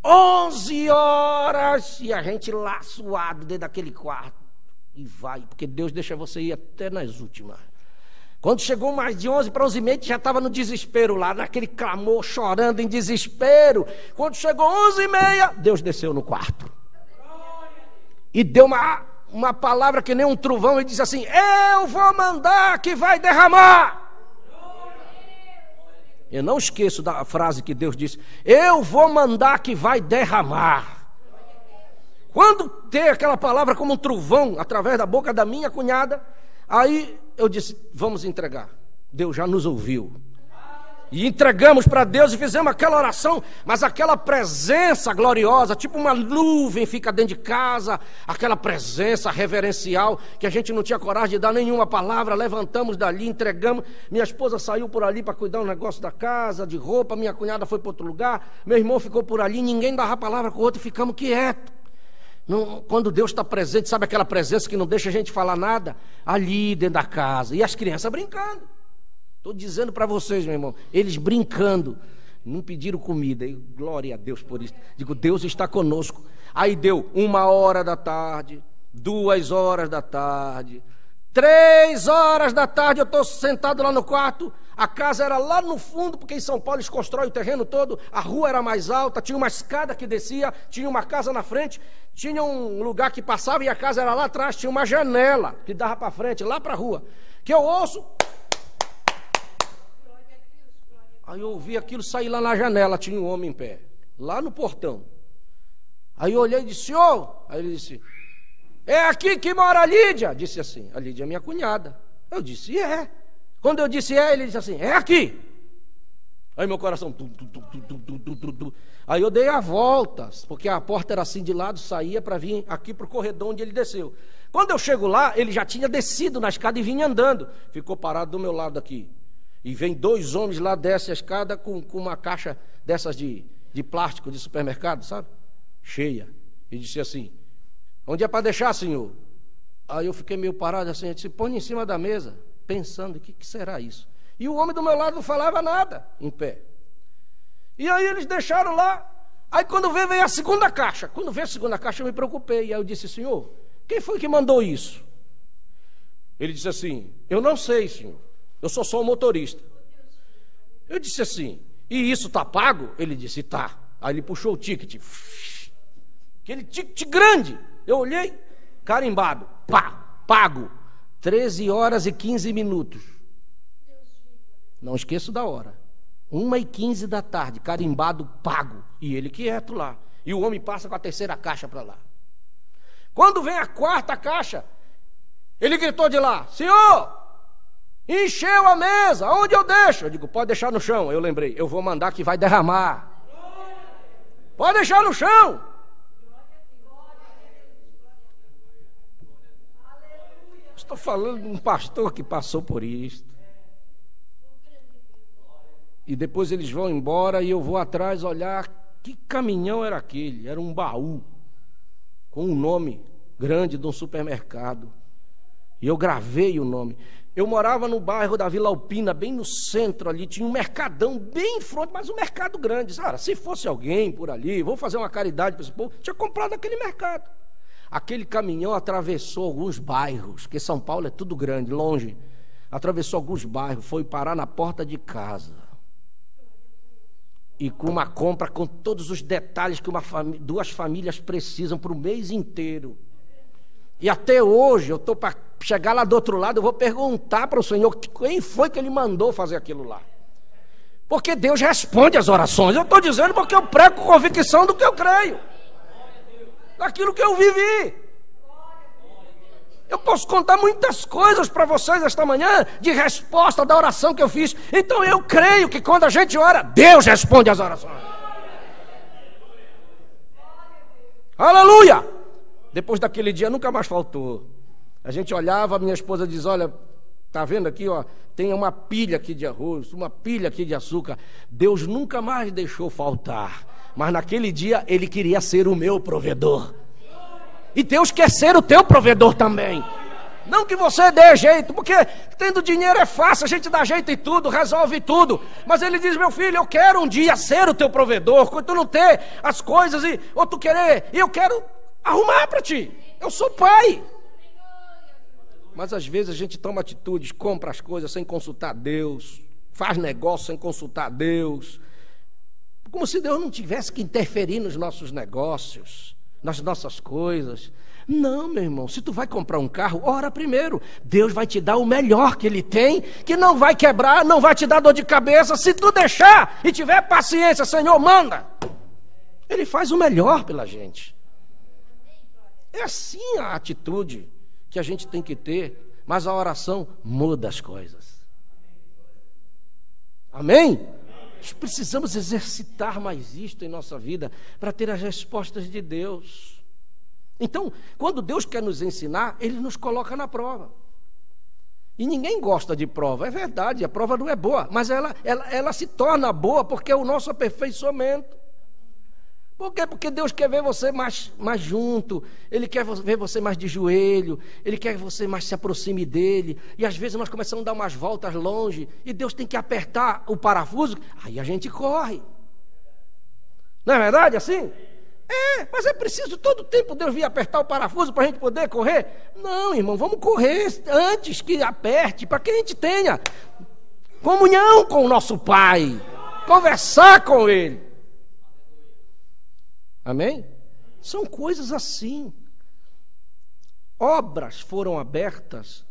A: 11 horas e a gente lá suado dentro daquele quarto. E vai, porque Deus deixa você ir até nas últimas. Quando chegou mais de 11 para 11 e meia, já estava no desespero lá, naquele clamor, chorando em desespero. Quando chegou 11 e meia, Deus desceu no quarto. e deu uma palavra que nem um trovão, e disse assim: eu vou mandar que vai derramar. Eu não esqueço da frase que Deus disse: eu vou mandar que vai derramar. Quando tem aquela palavra como um trovão através da boca da minha cunhada, aí eu disse: vamos entregar. Deus já nos ouviu. E entregamos para Deus e fizemos aquela oração, mas aquela presença gloriosa, tipo uma nuvem fica dentro de casa, aquela presença reverencial, que a gente não tinha coragem de dar nenhuma palavra, levantamos dali, entregamos. Minha esposa saiu por ali para cuidar do negócio da casa, de roupa, minha cunhada foi para outro lugar, meu irmão ficou por ali, ninguém dava palavra com o outro e ficamos quietos. Quando Deus está presente, sabe aquela presença que não deixa a gente falar nada? Ali dentro da casa, e as crianças brincando. Estou dizendo para vocês, meu irmão, eles brincando, não pediram comida, e glória a Deus por isso. Digo, Deus está conosco. Aí deu 1h da tarde, 2h da tarde, 3h da tarde, eu estou sentado lá no quarto. A casa era lá no fundo, porque em São Paulo eles constroem o terreno todo, a rua era mais alta, tinha uma escada que descia, tinha uma casa na frente, tinha um lugar que passava e a casa era lá atrás, tinha uma janela que dava para frente, lá para a rua, que eu ouço. Aí eu ouvi aquilo sair lá na janela, tinha um homem em pé, lá no portão. Aí eu olhei e disse: senhor, aí ele disse: é aqui que mora a Lídia? Disse assim, a Lídia é minha cunhada. Eu disse: é. Quando eu disse ele disse assim: é aqui. Aí meu coração Aí eu dei a volta, porque a porta era assim de lado, saía para vir aqui para o corredor onde ele desceu. Quando eu chego lá, ele já tinha descido na escada e vinha andando. Ficou parado do meu lado aqui. E vem 2 homens lá, desce a escada com uma caixa dessas de plástico de supermercado, sabe? Cheia. E disse assim: onde é para deixar, senhor? Aí eu fiquei meio parado assim, eu disse: põe em cima da mesa, pensando, o que será isso? E o homem do meu lado não falava nada, em pé. E aí eles deixaram lá. Aí quando veio a segunda caixa. Quando veio a segunda caixa eu me preocupei. Aí eu disse: senhor, quem foi que mandou isso? Ele disse assim: eu não sei, senhor, eu sou só o motorista. Eu disse assim: e isso está pago? Ele disse: tá. Aí ele puxou o ticket, aquele ticket grande. Eu olhei, carimbado, pá, pago, 13h15. Não esqueço da hora, 1h15 da tarde, carimbado, pago. E ele quieto lá. E o homem passa com a 3ª caixa para lá. Quando vem a 4ª caixa, ele gritou de lá: senhor, encheu a mesa, onde eu deixo? Eu digo: pode deixar no chão. Eu lembrei: eu vou mandar que vai derramar. Pode deixar no chão. Estou falando de um pastor que passou por isso. E depois eles vão embora e eu vou atrás olhar que caminhão era aquele. Era um baú com um nome grande de um supermercado. E eu gravei o nome. Eu morava no bairro da Vila Alpina, bem no centro ali, tinha um mercadão bem em frente, mas um mercado grande. Cara, se fosse alguém por ali, vou fazer uma caridade para esse povo, tinha comprado aquele mercado. Aquele caminhão atravessou alguns bairros, porque São Paulo é tudo grande, longe. Atravessou alguns bairros, foi parar na porta de casa. E com uma compra com todos os detalhes que 2 famílias precisam para o mês inteiro. E até hoje, eu estou para chegar lá do outro lado, eu vou perguntar para o Senhor quem foi que Ele mandou fazer aquilo lá. Porque Deus responde as orações. Eu estou dizendo porque eu prego com convicção do que eu creio. Daquilo que eu vivi. Eu posso contar muitas coisas para vocês esta manhã de resposta da oração que eu fiz. Então eu creio que quando a gente ora, Deus responde as orações. Aleluia! Depois daquele dia nunca mais faltou. A gente olhava, minha esposa diz: olha, tá vendo aqui, ó, tem uma pilha aqui de arroz, uma pilha aqui de açúcar. Deus nunca mais deixou faltar. Mas naquele dia Ele queria ser o meu provedor. E Deus quer ser o teu provedor também. Não que você dê jeito, porque tendo dinheiro é fácil, a gente dá jeito em tudo, resolve tudo. Mas Ele diz: meu filho, eu quero um dia ser o teu provedor, quando tu não ter as coisas, ou tu querer, e eu quero arrumar para ti. Eu sou pai. Mas às vezes a gente toma atitudes, compra as coisas sem consultar Deus, faz negócio sem consultar Deus, como se Deus não tivesse que interferir nos nossos negócios. nas nossas coisas. Não, meu irmão, se tu vai comprar um carro, ora primeiro. Deus vai te dar o melhor que Ele tem, que não vai quebrar, não vai te dar dor de cabeça. Se tu deixar e tiver paciência, Senhor, manda. Ele faz o melhor pela gente. É assim a atitude que a gente tem que ter, mas a oração muda as coisas. Amém? Nós precisamos exercitar mais isto em nossa vida para ter as respostas de Deus. Então, quando Deus quer nos ensinar, Ele nos coloca na prova. E ninguém gosta de prova, é verdade, a prova não é boa, mas ela se torna boa porque é o nosso aperfeiçoamento. Por quê? Porque Deus quer ver você mais junto, Ele quer ver você mais de joelho, Ele quer que você mais se aproxime dEle, e às vezes nós começamos a dar umas voltas longe, e Deus tem que apertar o parafuso, aí a gente corre. Não é verdade assim? É, mas é preciso todo tempo Deus vir apertar o parafuso para a gente poder correr? Não, irmão, vamos correr antes que aperte, para que a gente tenha comunhão com o nosso Pai, conversar com Ele. Amém? São coisas assim. Obras foram abertas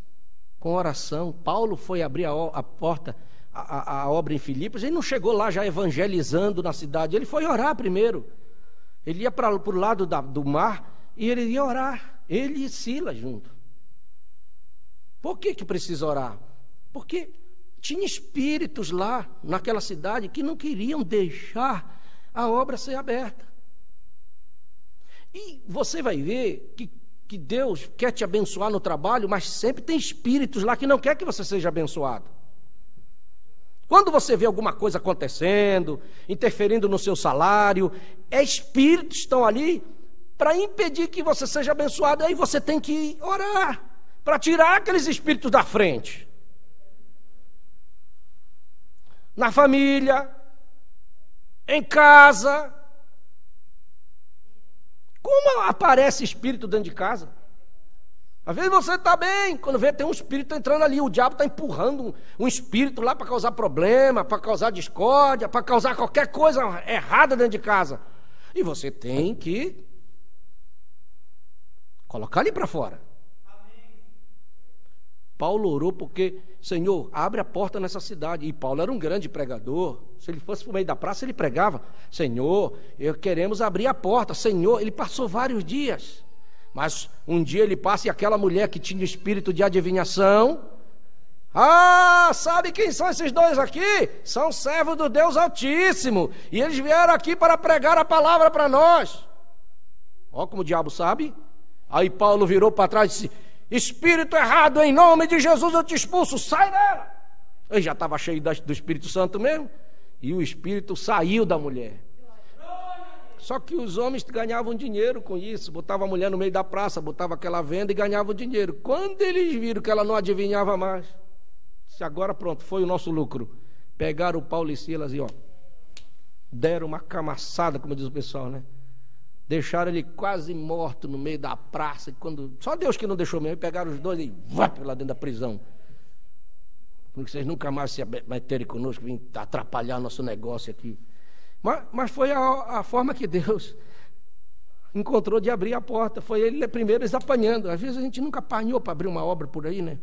A: com oração. Paulo foi abrir a porta, a obra em Filipos. Ele não chegou lá já evangelizando na cidade. Ele foi orar primeiro. Ele ia para o lado do mar e ele ia orar. Ele e Silas junto. Por que precisa orar? Porque tinha espíritos lá naquela cidade que não queriam deixar a obra ser aberta. E você vai ver que Deus quer te abençoar no trabalho, mas sempre tem espíritos lá que não quer que você seja abençoado. Quando você vê alguma coisa acontecendo, interferindo no seu salário, espíritos estão ali para impedir que você seja abençoado. Aí você tem que orar para tirar aqueles espíritos da frente. Na família, em casa. Como aparece espírito dentro de casa? Às vezes você está bem, quando vê tem um espírito entrando ali, o diabo está empurrando um espírito lá para causar problema, para causar discórdia, para causar qualquer coisa errada dentro de casa. E você tem que colocar ali para fora. Paulo orou porque, Senhor, abre a porta nessa cidade. E Paulo era um grande pregador. Se ele fosse por meio da praça, ele pregava. Senhor, queremos abrir a porta. Senhor, ele passou vários dias. Mas um dia ele passa e aquela mulher que tinha espírito de adivinhação. Ah, sabe quem são esses dois aqui? São servos do Deus Altíssimo. E eles vieram aqui para pregar a palavra para nós. Ó como o diabo sabe. Aí Paulo virou para trás e disse: espírito errado, em nome de Jesus eu te expulso, sai dela. Ele já estava cheio do Espírito Santo mesmo. E o espírito saiu da mulher. Só que os homens ganhavam dinheiro com isso. Botavam a mulher no meio da praça, botavam aquela venda e ganhavam dinheiro. Quando eles viram que ela não adivinhava mais, disse: agora pronto, foi o nosso lucro. Pegaram o Paulo e Silas e deram uma camaçada, como diz o pessoal, né? Deixaram ele quase morto no meio da praça. Só Deus que não deixou mesmo. Pegaram os dois e vai lá dentro da prisão. Porque vocês nunca mais se meterem conosco, vêm atrapalhar nosso negócio aqui. Mas foi a forma que Deus encontrou de abrir a porta. Foi ele primeiro apanhando. Às vezes a gente nunca apanhou para abrir uma obra por aí, né?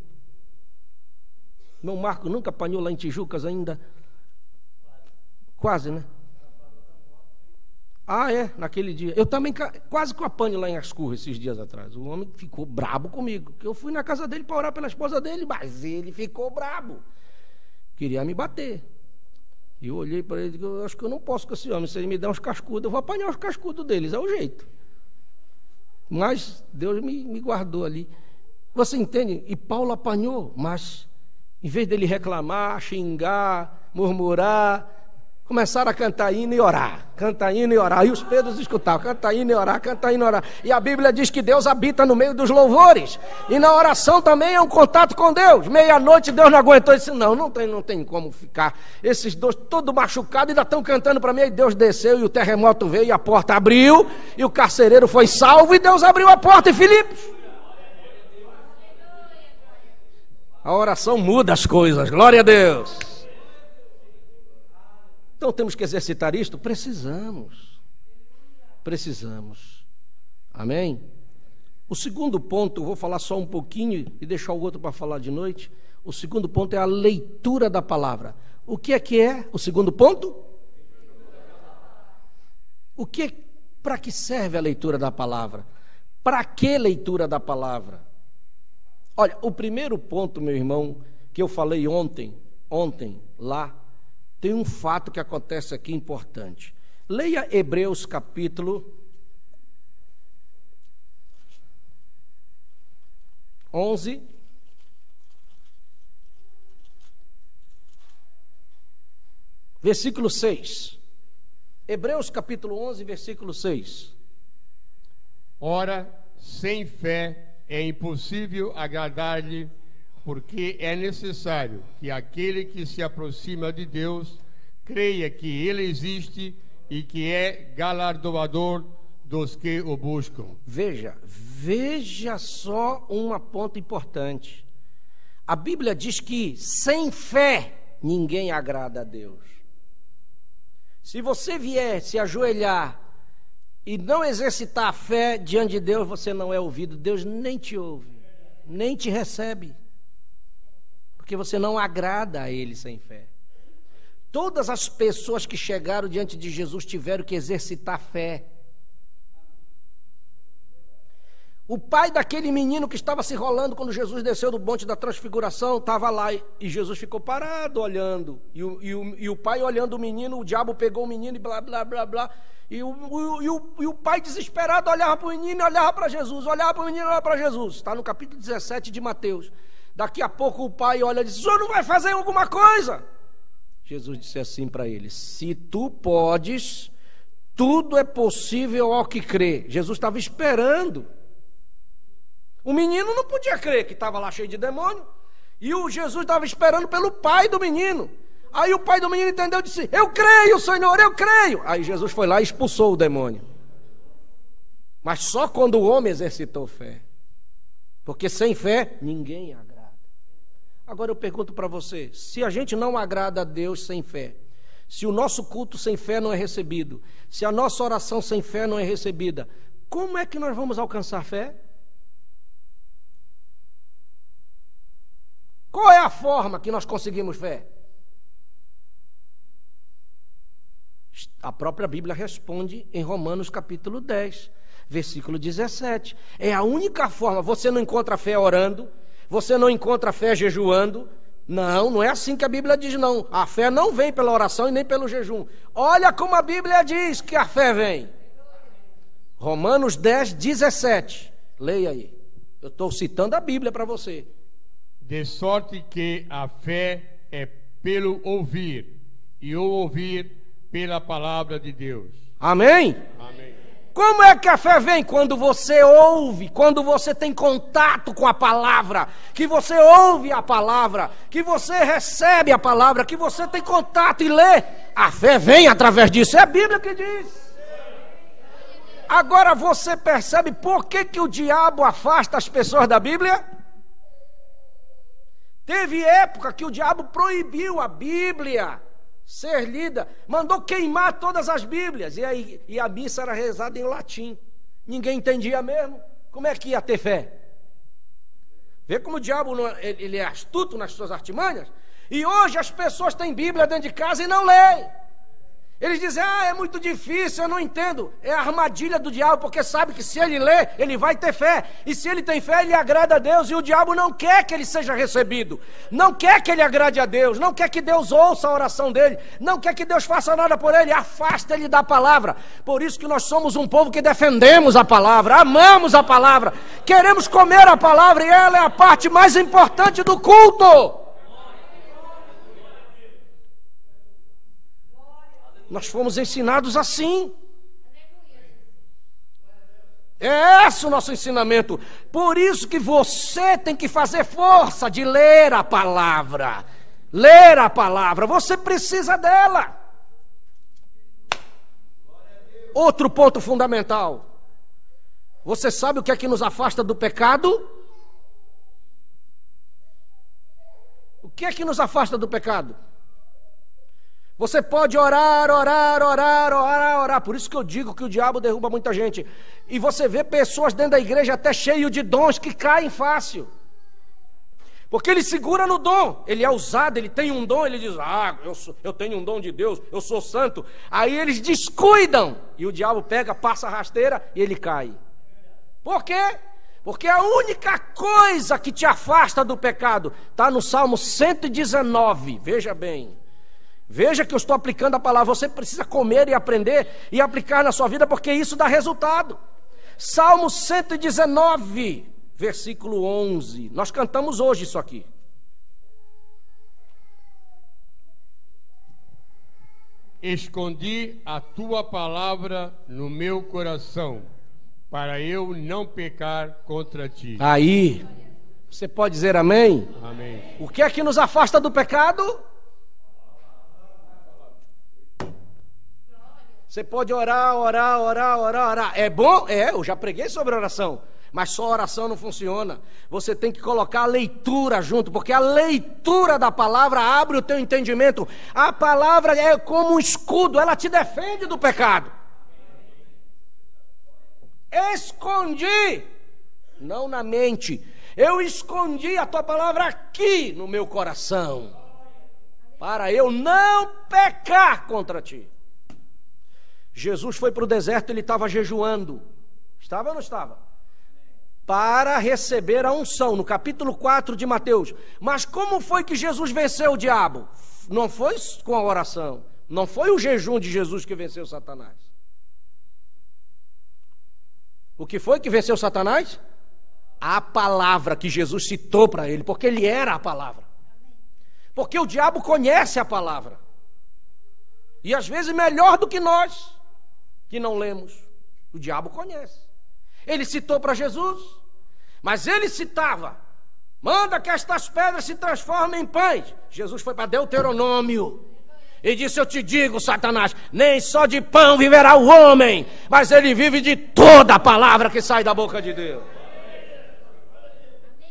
A: Meu Marco nunca apanhou lá em Tijucas ainda. Quase, né? Ah, é, naquele dia. Eu também quase que eu apanho lá em Ascurra esses dias atrás. O homem ficou brabo comigo. Eu fui na casa dele para orar pela esposa dele, mas ele ficou brabo. Queria me bater. E eu olhei para ele e disse: eu acho que eu não posso com esse homem. Se ele me der uns cascudos, eu vou apanhar os cascudos deles, é o jeito. Mas Deus me guardou ali. Você entende? E Paulo apanhou, mas em vez dele reclamar, xingar, murmurar, começaram a cantar hino e orar. Cantar hino e orar. E os Pedros escutavam: cantar hino e orar, cantar hino e orar. E a Bíblia diz que Deus habita no meio dos louvores. E na oração também é um contato com Deus. Meia-noite Deus não aguentou e disse: não tem como ficar. Esses dois todos machucados ainda estão cantando para mim. E Deus desceu e o terremoto veio e a porta abriu. E o carcereiro foi salvo e Deus abriu a porta em Filipos. A oração muda as coisas. Glória a Deus. Então temos que exercitar isto? Precisamos. Amém? O segundo ponto, eu vou falar só um pouquinho e deixar o outro para falar de noite. O segundo ponto é a leitura da palavra. O que é o segundo ponto? Para que serve a leitura da palavra? Para que leitura da palavra? Olha, o primeiro ponto, meu irmão, que eu falei ontem lá, tem um fato que acontece aqui importante. Leia Hebreus capítulo 11, versículo 6. Hebreus capítulo 11, versículo 6.
B: Ora, sem fé é impossível agradar-lhe, porque é necessário que aquele que se aproxima de Deus creia que Ele existe e que é galardoador dos que o buscam.
A: Veja só um ponto importante. A Bíblia diz que sem fé ninguém agrada a Deus. Se você vier se ajoelhar e não exercitar a fé diante de Deus, você não é ouvido. Deus nem te ouve, nem te recebe, porque você não agrada a Ele sem fé. Todas as pessoas que chegaram diante de Jesus tiveram que exercitar a fé. O pai daquele menino que estava se rolando quando Jesus desceu do monte da transfiguração estava lá e Jesus ficou parado olhando. E o pai olhando o menino, o diabo pegou o menino e blá, blá, blá, blá. E o pai desesperado olhava para o menino e olhava para Jesus, olhava para o menino e olhava para Jesus. Está no capítulo 17 de Mateus. Daqui a pouco o pai olha e diz: o senhor não vai fazer alguma coisa? Jesus disse assim para ele: se tu podes, tudo é possível ao que crê. Jesus estava esperando. O menino não podia crer, que estava lá cheio de demônio. E o Jesus estava esperando pelo pai do menino. Aí o pai do menino entendeu e disse: eu creio, Senhor, eu creio. Aí Jesus foi lá e expulsou o demônio. Mas só quando o homem exercitou fé. Porque sem fé, ninguém agrada. Agora eu pergunto para você: se a gente não agrada a Deus sem fé, se o nosso culto sem fé não é recebido, se a nossa oração sem fé não é recebida, como é que nós vamos alcançar fé? Qual é a forma que nós conseguimos fé? A própria Bíblia responde em Romanos capítulo 10, versículo 17. É a única forma. Você não encontra fé orando, você não encontra fé jejuando. Não é assim que a Bíblia diz, não. A fé não vem pela oração e nem pelo jejum. Olha como a Bíblia diz que a fé vem. Romanos 10, 17. Leia aí. Eu estou citando a Bíblia para você.
B: De sorte que a fé é pelo ouvir, e o ouvir pela palavra de Deus.
A: Amém?
B: Amém.
A: Como é que a fé vem? Quando você ouve, quando você tem contato com a palavra, que você ouve a palavra, que você recebe a palavra, que você tem contato e lê, a fé vem através disso. É a Bíblia que diz. Agora você percebe por que o diabo afasta as pessoas da Bíblia? Teve época que o diabo proibiu a Bíblia ser lida, mandou queimar todas as Bíblias, e a missa era rezada em latim. Ninguém entendia mesmo. Como é que ia ter fé? Vê como o diabo ele é astuto nas suas artimanhas. E hoje as pessoas têm Bíblia dentro de casa e não leem. Eles dizem: é muito difícil, eu não entendo. É a armadilha do diabo, porque sabe que se ele lê, ele vai ter fé. E se ele tem fé, ele agrada a Deus. E o diabo não quer que ele seja recebido, não quer que ele agrade a Deus, não quer que Deus ouça a oração dele, não quer que Deus faça nada por ele, afasta ele da palavra. Por isso que nós somos um povo que defendemos a palavra, amamos a palavra, queremos comer a palavra, e ela é a parte mais importante do culto. Nós fomos ensinados assim. É esse o nosso ensinamento. Por isso que você tem que fazer força de ler a palavra. Ler a palavra. Você precisa dela. Outro ponto fundamental. Você sabe o que é que nos afasta do pecado? O que é que nos afasta do pecado? Você pode orar. Por isso que eu digo que o diabo derruba muita gente. E você vê pessoas dentro da igreja até cheio de dons que caem fácil. Porque ele segura no dom. Ele é usado, ele tem um dom, ele diz: eu tenho um dom de Deus, eu sou santo. Aí eles descuidam. E o diabo pega, passa a rasteira e ele cai. Por quê? Porque a única coisa que te afasta do pecado está no Salmo 119. Veja bem. Veja que eu estou aplicando a palavra. Você precisa comer e aprender e aplicar na sua vida, porque isso dá resultado. Salmo 119, versículo 11. Nós cantamos hoje isso aqui.
B: Escondi a tua palavra no meu coração, para eu não pecar contra ti.
A: Aí, você pode dizer amém?
B: Amém.
A: O que é que nos afasta do pecado? Você pode orar. É bom? É, eu já preguei sobre oração. Mas só oração não funciona. Você tem que colocar a leitura junto, porque a leitura da palavra abre o teu entendimento. A palavra é como um escudo, ela te defende do pecado. Escondi, não na mente, eu escondi a tua palavra aqui no meu coração, para eu não pecar contra ti. Jesus foi para o deserto, ele estava jejuando. Estava ou não estava? Para receber a unção, no capítulo 4 de Mateus. Mas como foi que Jesus venceu o diabo? Não foi com a oração, não foi o jejum de Jesus que venceu Satanás. O que foi que venceu Satanás? A palavra que Jesus citou para ele, porque ele era a palavra. Porque o diabo conhece a palavra. E às vezes melhor do que nós, que não lemos. O diabo conhece. Ele citou para Jesus, mas ele citava: manda que estas pedras se transformem em pães. Jesus foi para Deuteronômio e disse: eu te digo, Satanás, nem só de pão viverá o homem, mas ele vive de toda a palavra que sai da boca de Deus.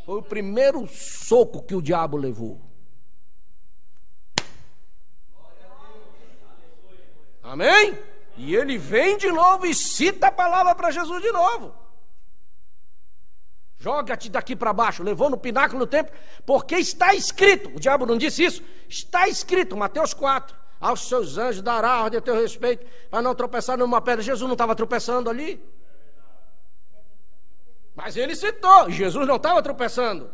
A: Foi o primeiro soco que o diabo levou. Amém? E ele vem de novo e cita a palavra para Jesus de novo. Joga-te daqui para baixo, levou no pináculo do templo, porque está escrito. O diabo não disse isso? Está escrito, Mateus 4: aos seus anjos dará ordem a teu respeito, para não tropeçar numa pedra. Jesus não estava tropeçando ali, mas ele citou. Jesus não estava tropeçando,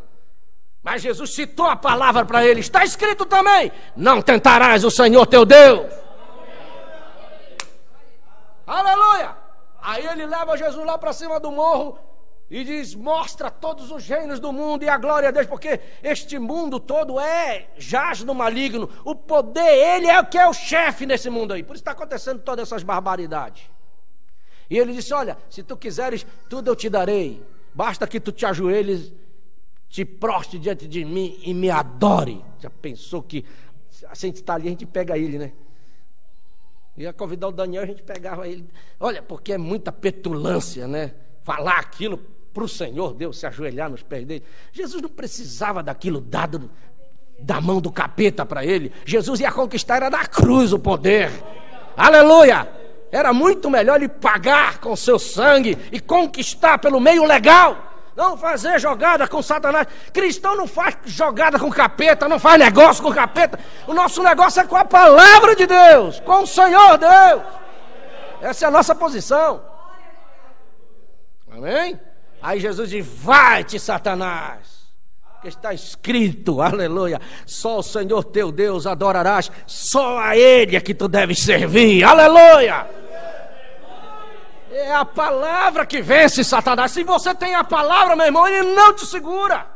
A: mas Jesus citou a palavra para ele. Está escrito também: não tentarás o Senhor teu Deus. Aleluia! Aí ele leva Jesus lá para cima do morro e diz: mostra todos os reinos do mundo e a glória a Deus, porque este mundo todo jaz no maligno. O poder, ele é o que é o chefe nesse mundo aí. Por isso está acontecendo todas essas barbaridades. E ele disse: olha, se tu quiseres, tudo eu te darei. Basta que tu te ajoelhes, te prostre diante de mim e me adore. Já pensou que a gente está ali, a gente pega ele, né? Ia convidar o Daniel, a gente pegava ele. Olha, porque é muita petulância, né? Falar aquilo para o Senhor Deus, se ajoelhar nos pés dele. Jesus não precisava daquilo dado da mão do capeta para ele. Jesus ia conquistar, era da cruz o poder. Aleluia! Era muito melhor ele pagar com seu sangue e conquistar pelo meio legal. Não fazer jogada com Satanás. Cristão não faz jogada com capeta, não faz negócio com capeta. O nosso negócio é com a palavra de Deus, com o Senhor Deus. Essa é a nossa posição. Amém? Aí Jesus diz: vai-te, Satanás, que está escrito, aleluia, só o Senhor teu Deus adorarás, só a Ele é que tu deves servir, aleluia. É a palavra que vence Satanás. Se você tem a palavra, meu irmão, ele não te segura.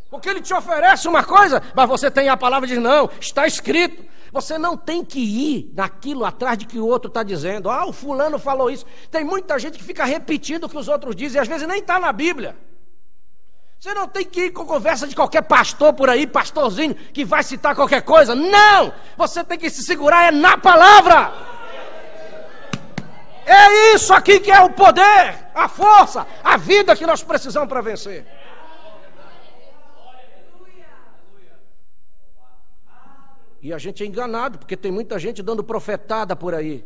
A: Porque ele te oferece uma coisa, mas você tem a palavra e diz: não, está escrito. Você não tem que ir naquilo atrás de que o outro está dizendo. Ah, o fulano falou isso. Tem muita gente que fica repetindo o que os outros dizem, e às vezes nem está na Bíblia. Você não tem que ir com conversa de qualquer pastor por aí, pastorzinho, que vai citar qualquer coisa. Não! Você tem que se segurar na palavra. É isso aqui que é o poder, a força, a vida que nós precisamos para vencer. E a gente é enganado, porque tem muita gente dando profetada por aí.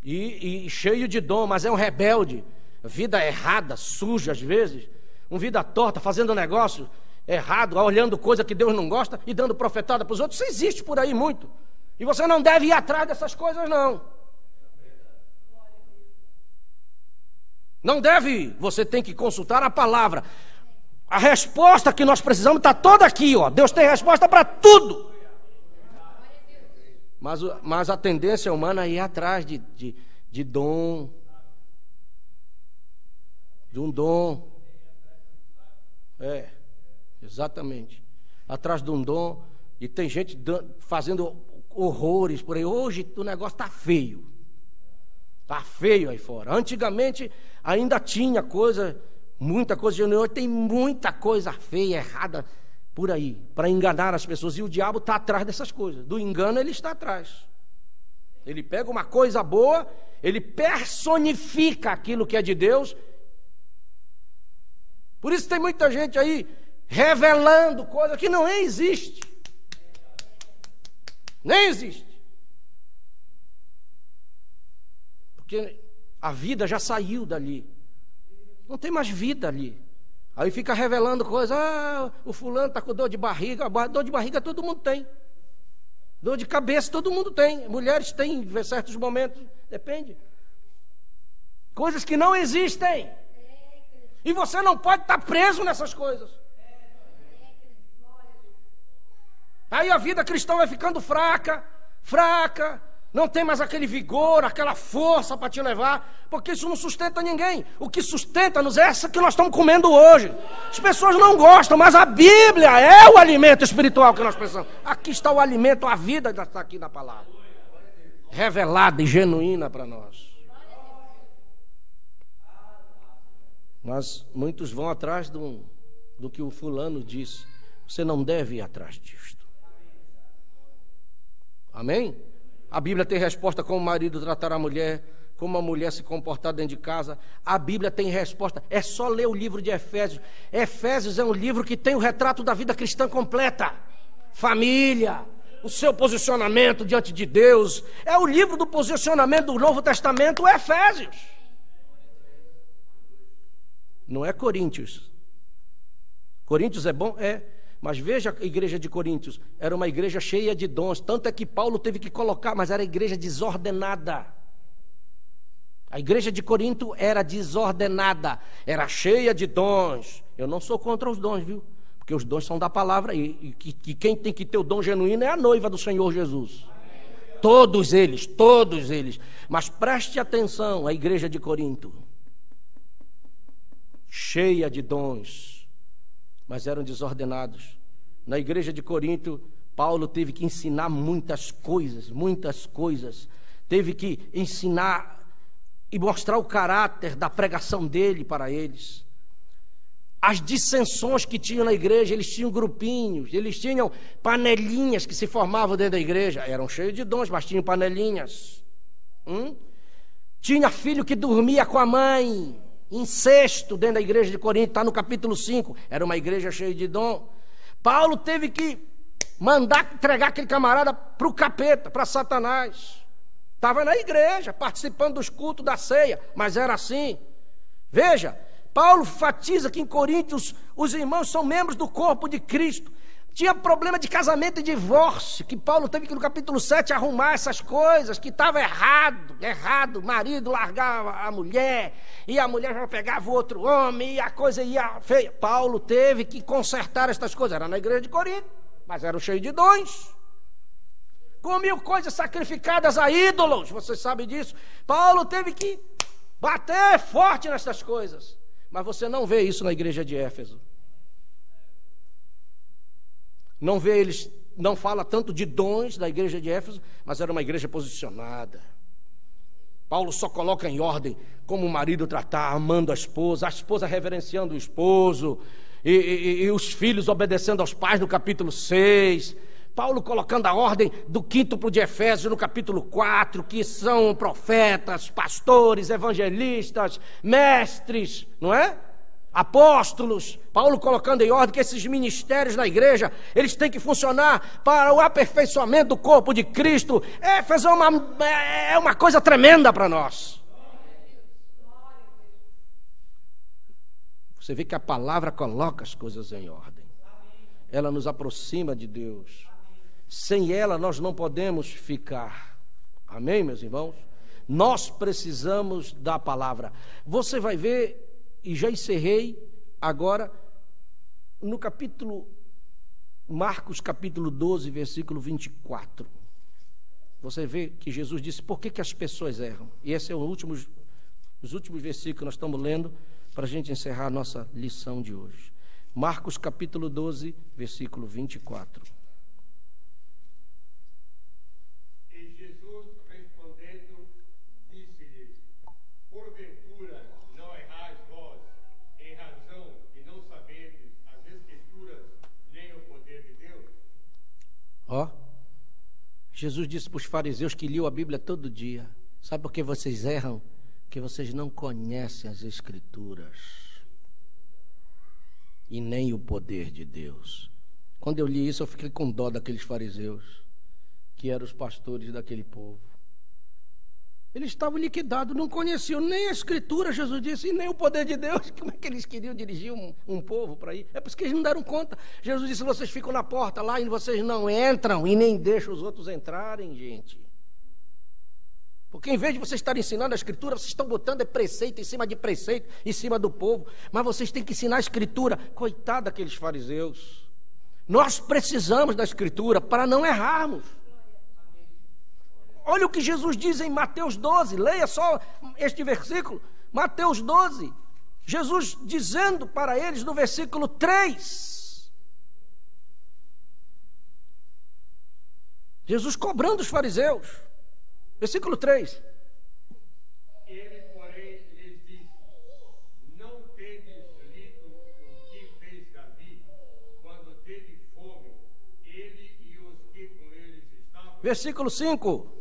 A: E cheio de dom, mas é um rebelde. Vida errada, suja às vezes. Uma vida torta, fazendo negócio errado, olhando coisa que Deus não gosta e dando profetada para os outros. Isso existe por aí muito. E você não deve ir atrás dessas coisas, não. Não deve ir. Você tem que consultar a palavra. A resposta que nós precisamos está toda aqui, ó. Deus tem resposta para tudo. Mas a tendência humana é ir atrás de dom. De um dom. Exatamente. Atrás de um dom. E tem gente fazendo horrores por aí. Hoje o negócio está feio. Está feio aí fora. Antigamente ainda tinha coisa... Muita coisa genuína, hoje tem muita coisa feia, errada por aí, para enganar as pessoas. E o diabo está atrás dessas coisas. Do engano ele está atrás. Ele pega uma coisa boa, ele personifica aquilo que é de Deus. Por isso tem muita gente aí revelando coisa que não existe. Nem existe. Porque a vida já saiu dali. Não tem mais vida ali. Aí fica revelando coisas. O fulano está com dor de barriga. Dor de barriga todo mundo tem. Dor de cabeça todo mundo tem. Mulheres têm em certos momentos. Depende. Coisas que não existem. E você não pode estar preso nessas coisas. Aí a vida cristã vai ficando fraca. Não tem mais aquele vigor, aquela força para te levar, porque isso não sustenta ninguém. O que sustenta-nos é essa que nós estamos comendo hoje. As pessoas não gostam, mas a Bíblia é o alimento espiritual que nós precisamos. Aqui está o alimento, a vida está aqui na palavra, revelada e genuína para nós. Mas muitos vão atrás do que o fulano disse. Você não deve ir atrás disto. Amém? A Bíblia tem resposta como o marido tratar a mulher, como a mulher se comportar dentro de casa. A Bíblia tem resposta. É só ler o livro de Efésios. Efésios é um livro que tem o retrato da vida cristã completa. Família, o seu posicionamento diante de Deus. É o livro do posicionamento do Novo Testamento, Efésios. Não é Coríntios. Coríntios é bom? É. Mas veja a igreja de Coríntios, era uma igreja cheia de dons, tanto é que Paulo teve que colocar, mas era igreja desordenada. A igreja de Corinto era desordenada, era cheia de dons. Eu não sou contra os dons, viu? Porque os dons são da palavra e quem tem que ter o dom genuíno é a noiva do Senhor Jesus. Todos eles. Mas preste atenção, a igreja de Corinto, cheia de dons, mas eram desordenados. Na igreja de Corinto, Paulo teve que ensinar muitas coisas. Teve que ensinar e mostrar o caráter da pregação dele para eles. As dissensões que tinham na igreja, eles tinham grupinhos, eles tinham panelinhas que se formavam dentro da igreja. Eram cheios de dons, mas tinham panelinhas. Tinha filho que dormia com a mãe. Incesto dentro da igreja de Corinto, está no capítulo 5. Era uma igreja cheia de dom. Paulo teve que mandar entregar aquele camarada para o capeta, para Satanás. Estava na igreja, participando dos cultos da ceia, mas era assim. Veja, Paulo enfatiza que em Coríntios os irmãos são membros do corpo de Cristo. Tinha problema de casamento e divórcio, que Paulo teve que no capítulo 7 arrumar essas coisas, que estava errado, o marido largava a mulher, e a mulher já pegava o outro homem, e a coisa ia feia. Paulo teve que consertar estas coisas, era na igreja de Corinto, mas eram cheios de dons. Comiam coisas sacrificadas a ídolos, você sabe disso. Paulo teve que bater forte nessas coisas, mas você não vê isso na igreja de Éfeso. Não vê eles, não fala tanto de dons da igreja de Éfeso, mas era uma igreja posicionada. Paulo só coloca em ordem como o marido tratar, amando a esposa reverenciando o esposo, e os filhos obedecendo aos pais no capítulo 6. Paulo colocando a ordem do quíntuplo de Efésios no capítulo 4, que são profetas, pastores, evangelistas, mestres, não é? apóstolos, Paulo colocando em ordem que esses ministérios da igreja, eles têm que funcionar para o aperfeiçoamento do corpo de Cristo. Éfeso é uma coisa tremenda para nós. Você vê que a palavra coloca as coisas em ordem. Ela nos aproxima de Deus. Sem ela nós não podemos ficar. Amém, meus irmãos? Nós precisamos da palavra. Você vai ver, e já encerrei agora, no capítulo, Marcos capítulo 12, versículo 24. Você vê que Jesus disse, por que as pessoas erram? E esse é os últimos versículos que nós estamos lendo, para a gente encerrar a nossa lição de hoje. Marcos capítulo 12, versículo 24.
B: E Jesus respondendo, disse-lhes, porventura não errais vós, em razão de não saberdes as Escrituras, nem o poder de Deus?
A: Jesus disse para os fariseus que liam a Bíblia todo dia, sabe por que vocês erram? Porque vocês não conhecem as Escrituras e nem o poder de Deus. Quando eu li isso, eu fiquei com dó daqueles fariseus, que eram os pastores daquele povo. Eles estavam liquidados, não conheciam nem a Escritura, Jesus disse, e nem o poder de Deus. Como é que eles queriam dirigir um povo para ir? É por isso que eles não deram conta. Jesus disse, vocês ficam na porta lá e vocês não entram e nem deixam os outros entrarem, gente. Porque em vez de vocês estarem ensinando a Escritura, vocês estão botando preceito em cima de preceito, em cima do povo. Mas vocês têm que ensinar a Escritura. Coitado daqueles fariseus. Nós precisamos da Escritura para não errarmos. Olha o que Jesus diz em Mateus 12. Leia só este versículo. Mateus 12. Jesus dizendo para eles no versículo 3. Jesus cobrando os fariseus. Versículo 3.
B: Ele, porém, lhes disse, não tendes lido o que fez Davi, quando teve fome, ele e os que com eles estavam?
A: Versículo 5.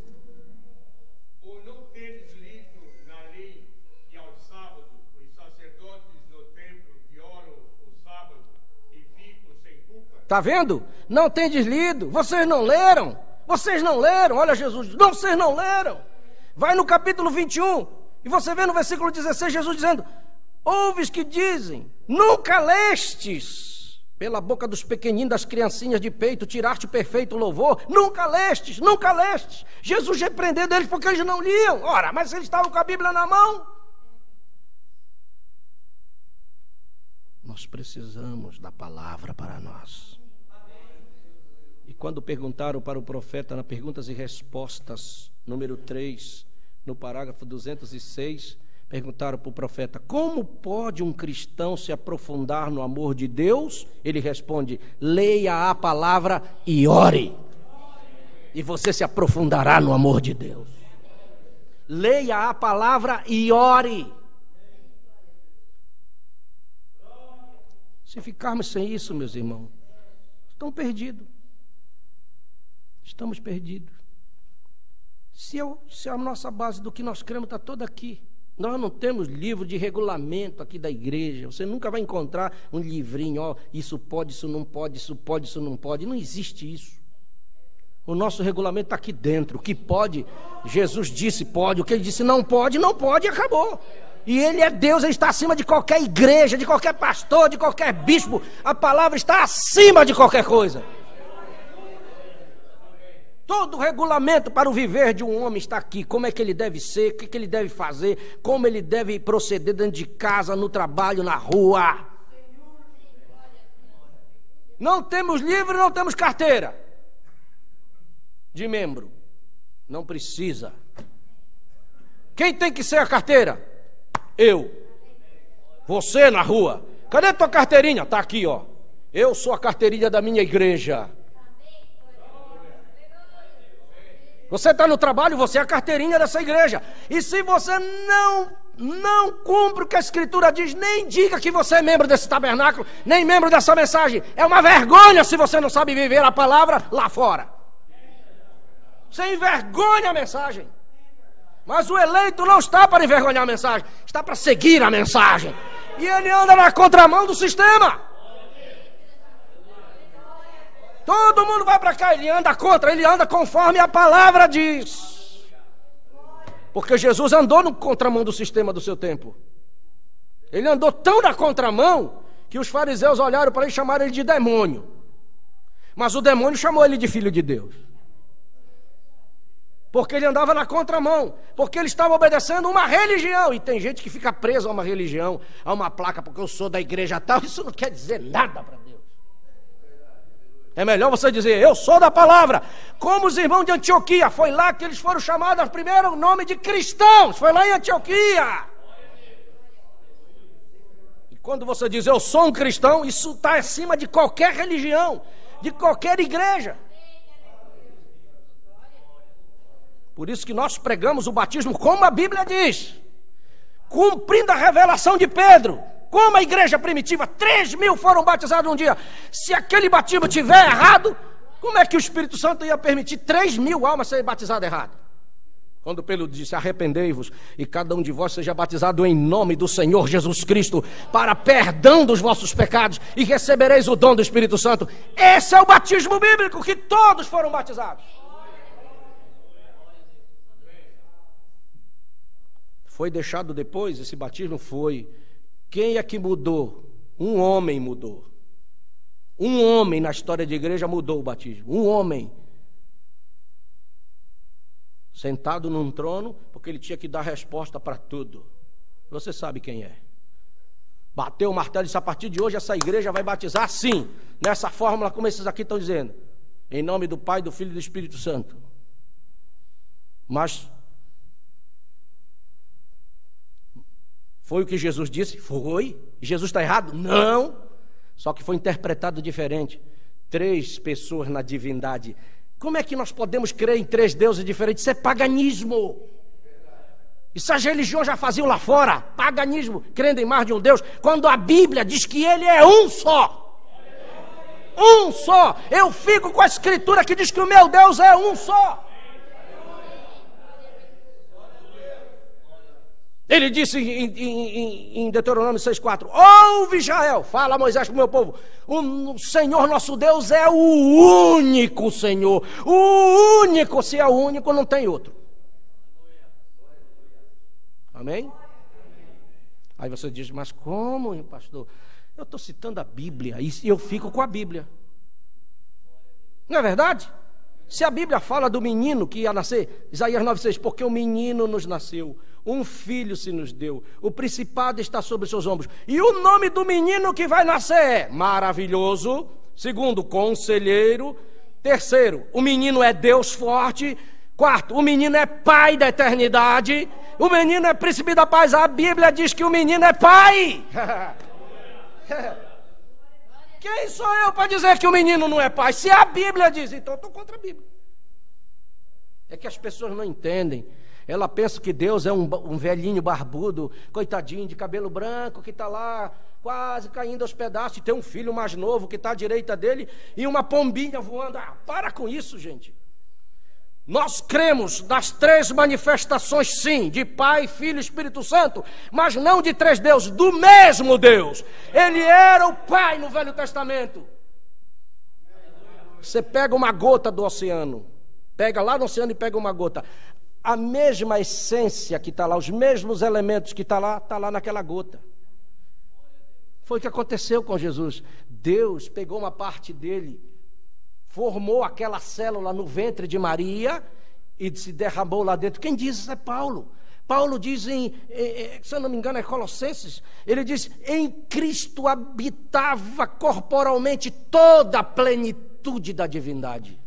B: Ou não tendes lido na lei que aos sábados os sacerdotes no templo violam o sábado e ficam sem culpa?
A: Está vendo? Não tendes lido. Vocês não leram. Vocês não leram, olha Jesus, não, vocês não leram. Vai no capítulo 21, e você vê no versículo 16, Jesus dizendo, ouves que dizem, nunca lestes, pela boca dos pequeninos, das criancinhas de peito, tiraste perfeito louvor, nunca lestes, nunca lestes. Jesus repreendendo eles porque eles não liam. Ora, mas eles estavam com a Bíblia na mão. Nós precisamos da palavra para nós. E quando perguntaram para o profeta na Perguntas e Respostas, número 3, no parágrafo 206, perguntaram para o profeta, como pode um cristão se aprofundar no amor de Deus? Ele responde, leia a palavra e ore, e você se aprofundará no amor de Deus. Leia a palavra e ore. Se ficarmos sem isso, meus irmãos, estão perdidos. Estamos perdidos. Se a nossa base do que nós cremos está toda aqui, nós não temos livro de regulamento aqui da igreja. Você nunca vai encontrar um livrinho, ó, isso pode, isso não pode, isso pode, isso não pode. Não existe isso. O nosso regulamento está aqui dentro. O que pode, Jesus disse pode. O que ele disse não pode e acabou. E ele é Deus, ele está acima de qualquer igreja, de qualquer pastor, de qualquer bispo. A palavra está acima de qualquer coisa. Todo o regulamento para o viver de um homem está aqui. Como é que ele deve ser, o que ele deve fazer, como ele deve proceder dentro de casa, no trabalho, na rua. Não temos livro, não temos carteira de membro. Não precisa. Quem tem que ser a carteira? Eu. Você na rua. Cadê tua carteirinha? Está aqui, ó. Eu sou a carteirinha da minha igreja. Você está no trabalho, você é a carteirinha dessa igreja. E se você não cumpre o que a Escritura diz, nem diga que você é membro desse tabernáculo, nem membro dessa mensagem. É uma vergonha se você não sabe viver a palavra lá fora. Você envergonha a mensagem. Mas o eleito não está para envergonhar a mensagem, está para seguir a mensagem. E ele anda na contramão do sistema. Todo mundo vai para cá, ele anda contra, ele anda conforme a palavra diz. Porque Jesus andou no contramão do sistema do seu tempo. Ele andou tão na contramão que os fariseus olharam para ele e chamaram ele de demônio. Mas o demônio chamou ele de filho de Deus. Porque ele andava na contramão, porque ele estava obedecendo uma religião. E tem gente que fica preso a uma religião, a uma placa, porque eu sou da igreja tal. Isso não quer dizer nada para Deus. É melhor você dizer, eu sou da palavra. Como os irmãos de Antioquia, foi lá que eles foram chamados primeiro o nome de cristãos. Foi lá em Antioquia. E quando você diz, eu sou um cristão, isso está acima de qualquer religião, de qualquer igreja. Por isso que nós pregamos o batismo como a Bíblia diz, cumprindo a revelação de Pedro. Como a igreja primitiva, 3.000 foram batizados um dia. Se aquele batismo estiver errado, como é que o Espírito Santo ia permitir 3.000 almas serem batizadas errado? Quando Pedro disse, arrependei-vos e cada um de vós seja batizado em nome do Senhor Jesus Cristo para perdão dos vossos pecados e recebereis o dom do Espírito Santo. Esse é o batismo bíblico, que todos foram batizados. Foi deixado depois, esse batismo foi. Quem é que mudou? Um homem mudou. Um homem na história de igreja mudou o batismo. Um homem. Sentado num trono, porque ele tinha que dar resposta para tudo. Você sabe quem é. Bateu o martelo e disse, a partir de hoje essa igreja vai batizar assim, nessa fórmula como esses aqui estão dizendo. Em nome do Pai, do Filho e do Espírito Santo. Mas foi o que Jesus disse? Foi. Jesus está errado? Não. Só que foi interpretado diferente. 3 pessoas na divindade. Como é que nós podemos crer em 3 deuses diferentes? Isso é paganismo. Isso as religiões já faziam lá fora. Paganismo, crendo em mais de um Deus. Quando a Bíblia diz que ele é um só. Um só. Eu fico com a escritura que diz que o meu Deus é um só. Ele disse em Deuteronômio 6,4: ouve Israel, fala Moisés para o meu povo, o Senhor nosso Deus é o único Senhor. O único, se é o único, não tem outro. Amém? Aí você diz, mas como, pastor? Eu estou citando a Bíblia e eu fico com a Bíblia. Não é verdade? Se a Bíblia fala do menino que ia nascer, Isaías 9,6, porque o menino nos nasceu, um filho se nos deu, o principado está sobre os seus ombros, e o nome do menino que vai nascer é Maravilhoso. Segundo, Conselheiro. Terceiro, o menino é Deus forte. Quarto, o menino é Pai da eternidade. O menino é Príncipe da paz. A Bíblia diz que o menino é Pai. Quem sou eu para dizer que o menino não é pai? Se a Bíblia diz, então eu estou contra a Bíblia. É que as pessoas não entendem. Ela pensa que Deus é um velhinho barbudo, coitadinho, de cabelo branco, que está lá quase caindo aos pedaços, e tem um filho mais novo que está à direita dele, e uma pombinha voando. Para com isso, gente. Nós cremos nas 3 manifestações, sim, de Pai, Filho e Espírito Santo, mas não de 3 deuses, do mesmo Deus. Ele era o Pai no Velho Testamento. Você pega uma gota do oceano, pega lá no oceano e pega uma gota. A mesma essência que está lá, os mesmos elementos que está lá naquela gota. Foi o que aconteceu com Jesus. Deus pegou uma parte dele, formou aquela célula no ventre de Maria e se derramou lá dentro. Quem diz isso é Paulo. Paulo diz se eu não me engano é Colossenses, ele diz, em Cristo habitava corporalmente toda a plenitude da divindade.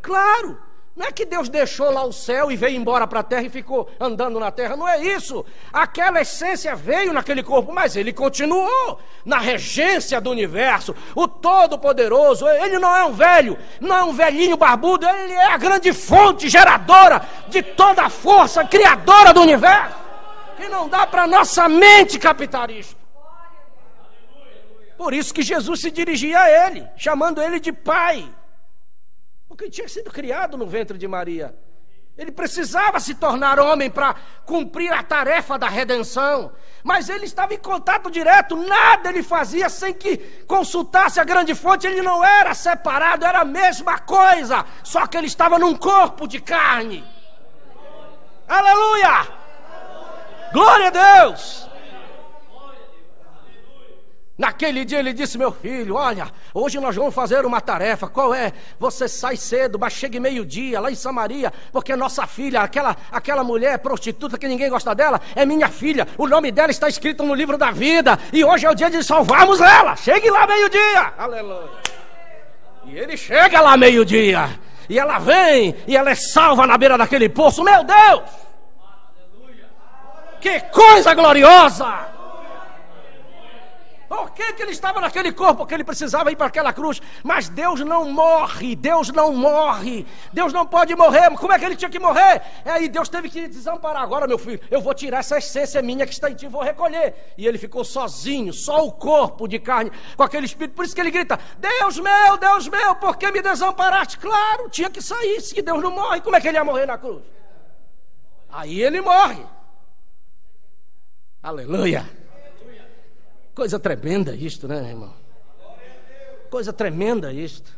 A: Claro, não é que Deus deixou lá o céu e veio embora para a terra e ficou andando na terra, não é isso. Aquela essência veio naquele corpo, mas ele continuou na regência do universo, o Todo-Poderoso. Ele não é um velho, não é um velhinho barbudo, ele é a grande fonte geradora de toda a força criadora do universo, que não dá para nossa mente captar isto. Por isso que Jesus se dirigia a ele, chamando ele de Pai, porque tinha sido criado no ventre de Maria. Ele precisava se tornar homem para cumprir a tarefa da redenção. Mas ele estava em contato direto, nada ele fazia sem que consultasse a grande fonte. Ele não era separado, era a mesma coisa, só que ele estava num corpo de carne. Aleluia! Glória a Deus! Naquele dia ele disse: meu filho, olha, hoje nós vamos fazer uma tarefa. Qual é? Você sai cedo, mas chegue meio-dia lá em Samaria, porque nossa filha, aquela mulher prostituta que ninguém gosta dela, é minha filha. O nome dela está escrito no livro da vida, e hoje é o dia de salvarmos ela. Chegue lá meio-dia. Aleluia. E ele chega lá meio-dia, e ela vem, e ela é salva na beira daquele poço. Meu Deus! Que coisa gloriosa! Por que ele estava naquele corpo? Porque ele precisava ir para aquela cruz. Mas Deus não morre, Deus não morre, Deus não pode morrer. Como é que ele tinha que morrer? Aí Deus teve que desamparar. Agora, meu filho, eu vou tirar essa essência minha que está em ti, vou recolher. E ele ficou sozinho, só o corpo de carne, com aquele espírito. Por isso que ele grita: Deus meu, por que me desamparaste? Claro, tinha que sair. Se Deus não morre, como é que ele ia morrer na cruz? Aí ele morre. Aleluia. Coisa tremenda isto, né, irmão? Coisa tremenda isto.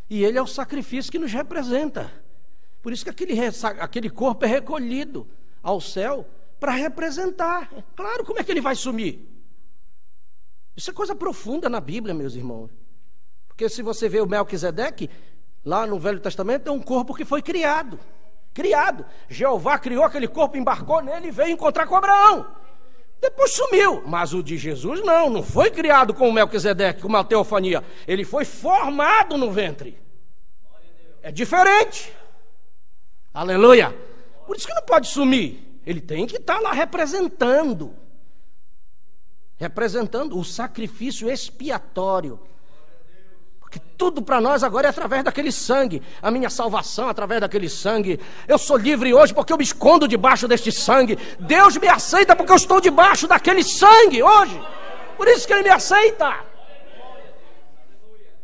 A: E ele é o sacrifício que nos representa. Por isso que aquele corpo é recolhido ao céu para representar. Claro, como é que ele vai sumir? Isso é coisa profunda na Bíblia, meus irmãos. Porque se você vê o Melquisedeque, lá no Velho Testamento, é um corpo que foi criado. Jeová criou aquele corpo, embarcou nele e veio encontrar com Abraão. Depois sumiu, mas o de Jesus não foi criado como Melquisedeque, como a teofania. Ele foi formado no ventre. É diferente. Aleluia. Por isso que não pode sumir. Ele tem que estar lá representando o sacrifício expiatório. Porque tudo para nós agora é através daquele sangue. A minha salvação através daquele sangue. Eu sou livre hoje porque eu me escondo debaixo deste sangue. Deus me aceita porque eu estou debaixo daquele sangue hoje. Por isso que Ele me aceita.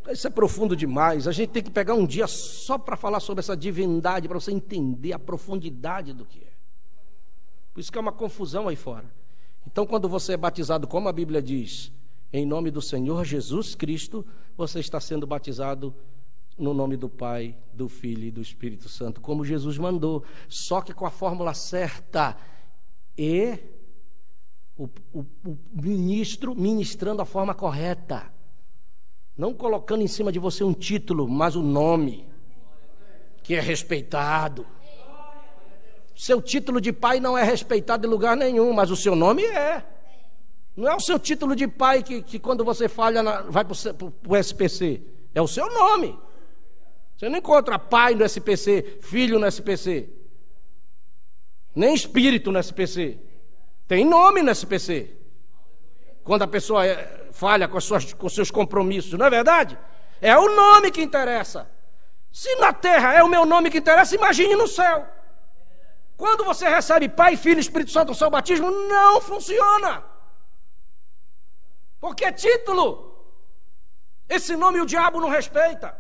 A: Isso é profundo demais. A gente tem que pegar um dia só para falar sobre essa divindade, para você entender a profundidade do que é. Por isso que é uma confusão aí fora. Então, quando você é batizado, como a Bíblia diz, em nome do Senhor Jesus Cristo, você está sendo batizado no nome do Pai, do Filho e do Espírito Santo, como Jesus mandou, só que com a fórmula certa, e o ministro ministrando a forma correta, não colocando em cima de você um título, mas o nome, que é respeitado. Seu título de pai não é respeitado em lugar nenhum, mas o seu nome é. Não é o seu título de pai que quando você falha vai para o SPC. É o seu nome. Você não encontra pai no SPC, filho no SPC, nem espírito no SPC. Tem nome no SPC. Quando a pessoa falha com seus compromissos, não é verdade? É o nome que interessa. Se na terra é o meu nome que interessa, imagine no céu. Quando você recebe Pai, Filho e Espírito Santo no seu batismo, não funciona. Porque é título. Esse nome o diabo não respeita.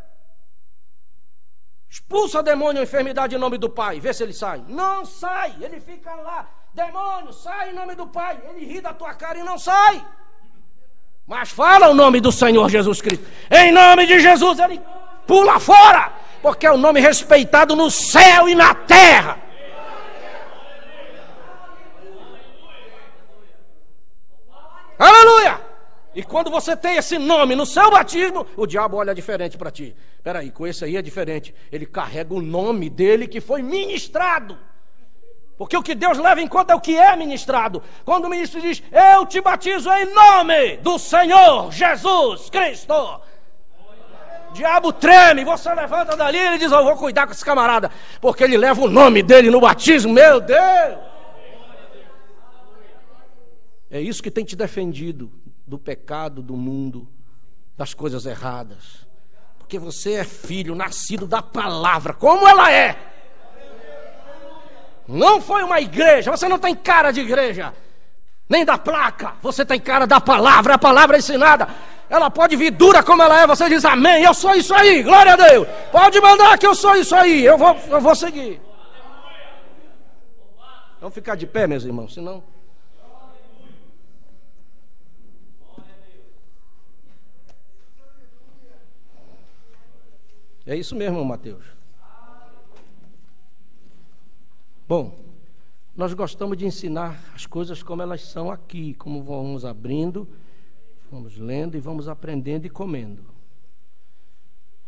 A: Expulsa demônio, enfermidade em nome do Pai. Vê se ele sai. Não sai. Ele fica lá. Demônio, sai em nome do Pai. Ele ri da tua cara e não sai. Mas fala o nome do Senhor Jesus Cristo. Em nome de Jesus, ele pula fora. Porque é o nome respeitado no céu e na terra. Aleluia! E quando você tem esse nome no seu batismo, o diabo olha diferente para ti. Espera aí, com esse aí é diferente. Ele carrega o nome dele que foi ministrado. Porque o que Deus leva em conta é o que é ministrado. Quando o ministro diz: eu te batizo em nome do Senhor Jesus Cristo, o diabo treme, você levanta dali e ele diz: eu vou cuidar com esse camarada, porque ele leva o nome dele no batismo. Meu Deus! É isso que tem te defendido do pecado, do mundo, das coisas erradas. Porque você é filho, nascido da palavra, como ela é. Não foi uma igreja, você não tem cara de igreja, nem da placa, você tem cara da palavra. A palavra é ensinada. Ela pode vir dura como ela é, você diz amém, eu sou isso aí, glória a Deus. Pode mandar que eu sou isso aí, eu vou seguir. Vamos ficar de pé, meus irmãos, senão... É isso mesmo, Mateus. Bom, nós gostamos de ensinar as coisas como elas são aqui, como vamos abrindo, vamos lendo e vamos aprendendo e comendo.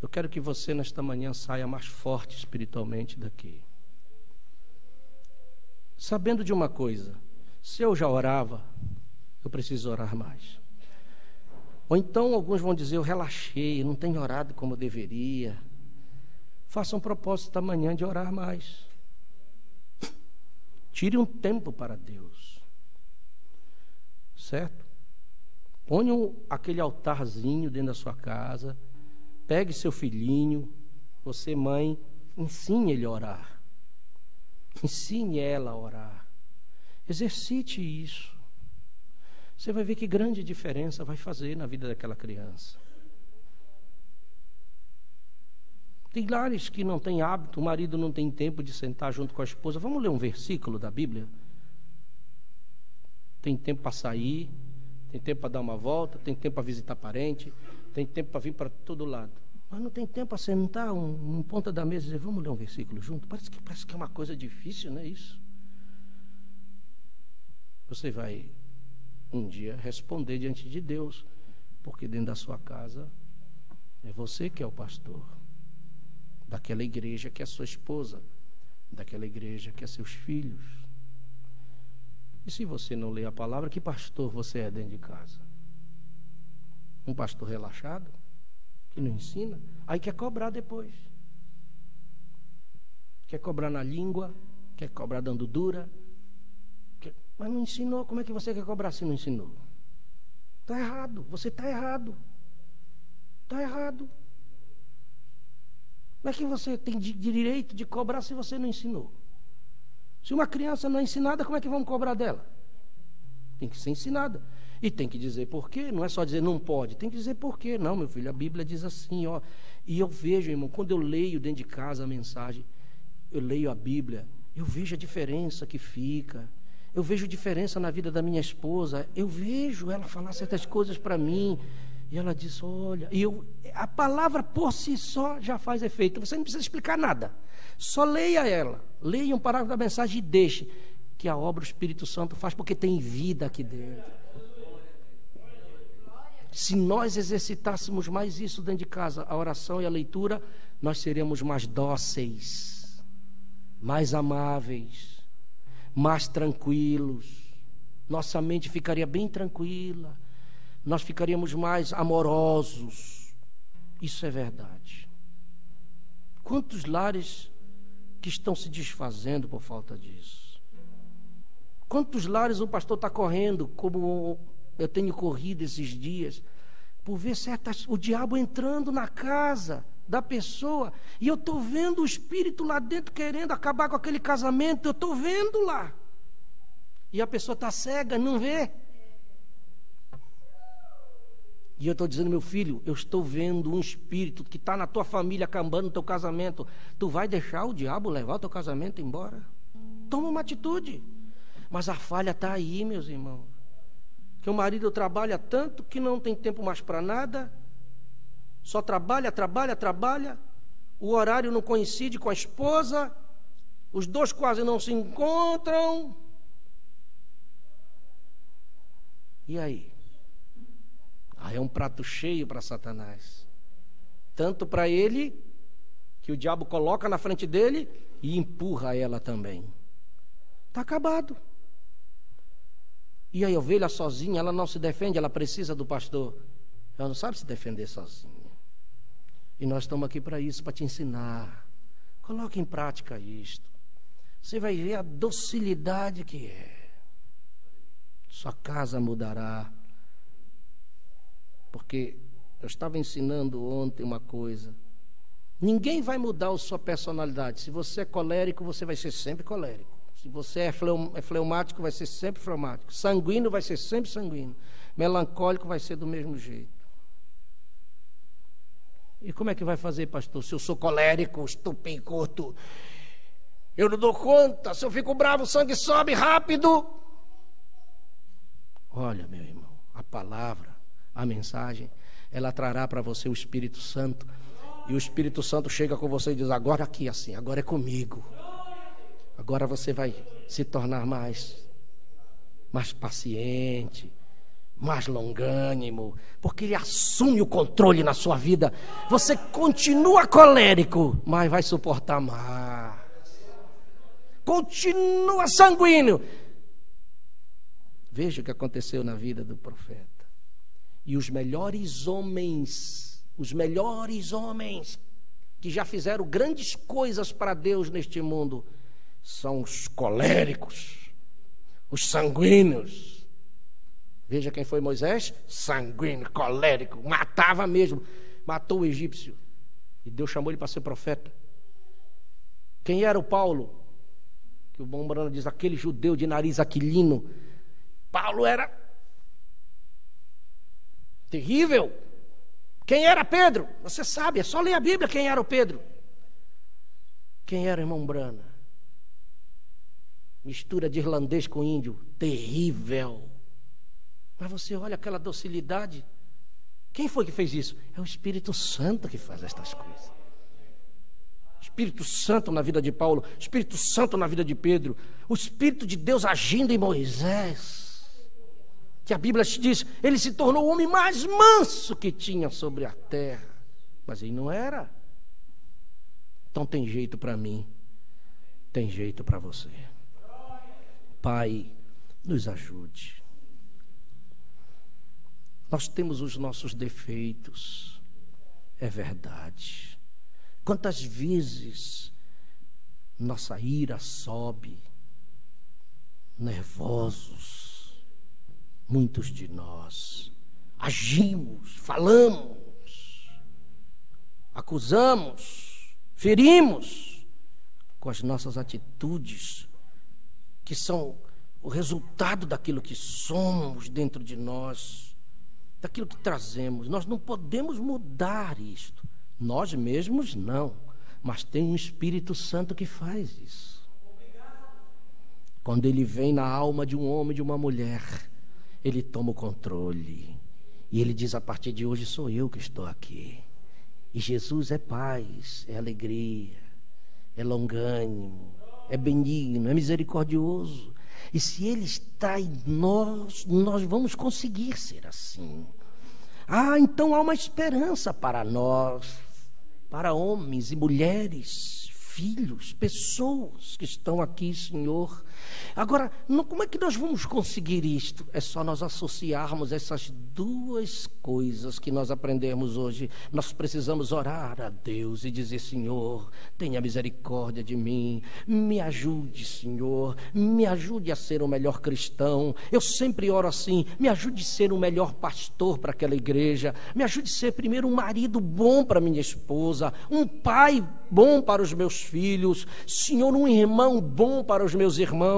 A: Eu quero que você nesta manhã saia mais forte espiritualmente daqui. Sabendo de uma coisa, se eu já orava, eu preciso orar mais. Ou então alguns vão dizer, eu relaxei, não tenho orado como eu deveria. Faça um propósito da manhã de orar mais. Tire um tempo para Deus. Certo? Ponha aquele altarzinho dentro da sua casa. Pegue seu filhinho, você mãe, ensine ele a orar. Ensine ela a orar. Exercite isso. Você vai ver que grande diferença vai fazer na vida daquela criança. Tem lares que não tem hábito, o marido não tem tempo de sentar junto com a esposa. Vamos ler um versículo da Bíblia? Tem tempo para sair, tem tempo para dar uma volta, tem tempo para visitar parente, tem tempo para vir para todo lado. Mas não tem tempo para sentar um ponta da mesa e dizer, vamos ler um versículo junto? Parece que é uma coisa difícil, não é isso? Você vai um dia responder diante de Deus, porque dentro da sua casa é você que é o pastor. Daquela igreja que é sua esposa, daquela igreja que é seus filhos. E se você não lê a palavra, que pastor você é dentro de casa? Um pastor relaxado, que não ensina, aí quer cobrar depois. Quer cobrar na língua, quer cobrar dando dura, mas não ensinou. Como é que você quer cobrar se não ensinou? Está errado, você está errado. Está errado. Como é que você tem direito de cobrar se você não ensinou? Se uma criança não é ensinada, como é que vamos cobrar dela? Tem que ser ensinada. E tem que dizer por quê. Não é só dizer não pode, tem que dizer por quê. Não, meu filho, a Bíblia diz assim, ó. E eu vejo, irmão, quando eu leio dentro de casa a mensagem, eu leio a Bíblia, eu vejo a diferença que fica. Eu vejo diferença na vida da minha esposa. Eu vejo ela falar certas coisas para mim. E ela diz, olha, a palavra por si só já faz efeito. Você não precisa explicar nada. Só leia ela. Leia um parágrafo da mensagem e deixe que a obra do Espírito Santo faz, porque tem vida aqui dentro. Se nós exercitássemos mais isso dentro de casa, a oração e a leitura, nós seríamos mais dóceis, mais amáveis, mais tranquilos. Nossa mente ficaria bem tranquila. Nós ficaríamos mais amorosos. Isso é verdade. Quantos lares que estão se desfazendo por falta disso? Quantos lares o pastor está correndo, como eu tenho corrido esses dias, por ver o diabo entrando na casa da pessoa, e eu estou vendo o espírito lá dentro querendo acabar com aquele casamento, eu estou vendo lá. E a pessoa está cega, não vê. E eu estou dizendo, meu filho, eu estou vendo um espírito que está na tua família acabando o teu casamento. Tu vai deixar o diabo levar o teu casamento embora? Toma uma atitude. Mas a falha está aí, meus irmãos. Que o marido trabalha tanto que não tem tempo mais para nada. Só trabalha. O horário não coincide com a esposa. Os dois quase não se encontram. E aí? Aí é um prato cheio para Satanás. Tanto para ele, que o diabo coloca na frente dele e empurra ela também. Está acabado. E a ovelha sozinha, ela não se defende, ela precisa do pastor. Ela não sabe se defender sozinha. E nós estamos aqui para isso, para te ensinar. Coloque em prática isto. Você vai ver a docilidade que é. Sua casa mudará. Porque eu estava ensinando ontem uma coisa. Ninguém vai mudar a sua personalidade. Se você é colérico, você vai ser sempre colérico. Se você é fleumático, vai ser sempre fleumático. Sanguíneo, vai ser sempre sanguíneo. Melancólico, vai ser do mesmo jeito. E como é que vai fazer, pastor? Se eu sou colérico, estupim, curto, Eu não dou conta, se eu fico bravo, o sangue sobe rápido. Olha, meu irmão, a palavra, a mensagem, ela trará para você o Espírito Santo. E o Espírito Santo chega com você e diz: agora aqui assim, agora é comigo. Agora você vai se tornar mais paciente, mais longânimo, porque ele assume o controle na sua vida. Você continua colérico, mas vai suportar mais. Continua sanguíneo. Veja o que aconteceu na vida do profeta. E os melhores homens que já fizeram grandes coisas para Deus neste mundo, são os coléricos, os sanguíneos. Veja quem foi Moisés: sanguíneo, colérico, matava mesmo, matou o egípcio, e Deus chamou ele para ser profeta. Quem era o Paulo? Que o bom Brano diz, aquele judeu de nariz aquilino. Paulo era terrível. Quem era Pedro? Você sabe, é só ler a Bíblia quem era o Pedro. Quem era o irmão Brana? Mistura de irlandês com índio, terrível. Mas você olha aquela docilidade. Quem foi que fez isso? É o Espírito Santo que faz estas coisas. Espírito Santo na vida de Paulo, Espírito Santo na vida de Pedro, o Espírito de Deus agindo em Moisés, que a Bíblia diz, ele se tornou o homem mais manso que tinha sobre a terra. Mas ele não era. Então tem jeito para mim, tem jeito para você. Pai, nos ajude. Nós temos os nossos defeitos, é verdade. Quantas vezes nossa ira sobe, nervosos, muitos de nós agimos, falamos, acusamos, ferimos com as nossas atitudes, que são o resultado daquilo que somos dentro de nós, daquilo que trazemos. Nós não podemos mudar isto. Nós mesmos não, mas tem um Espírito Santo que faz isso. Quando ele vem na alma de um homem, de uma mulher, ele toma o controle. E ele diz, a partir de hoje sou eu que estou aqui. E Jesus é paz, é alegria, é longânimo, é benigno, é misericordioso. E se ele está em nós, nós vamos conseguir ser assim. Então há uma esperança para nós, para homens e mulheres, filhos, pessoas que estão aqui, Senhor. Agora, como é que nós vamos conseguir isto? É só nós associarmos essas duas coisas que nós aprendemos hoje. Nós precisamos orar a Deus e dizer, Senhor, tenha misericórdia de mim, me ajude, Senhor, me ajude a ser o melhor cristão. Eu sempre oro assim, me ajude a ser o melhor pastor para aquela igreja, me ajude a ser primeiro um marido bom para minha esposa, um pai bom para os meus filhos, Senhor, um irmão bom para os meus irmãos.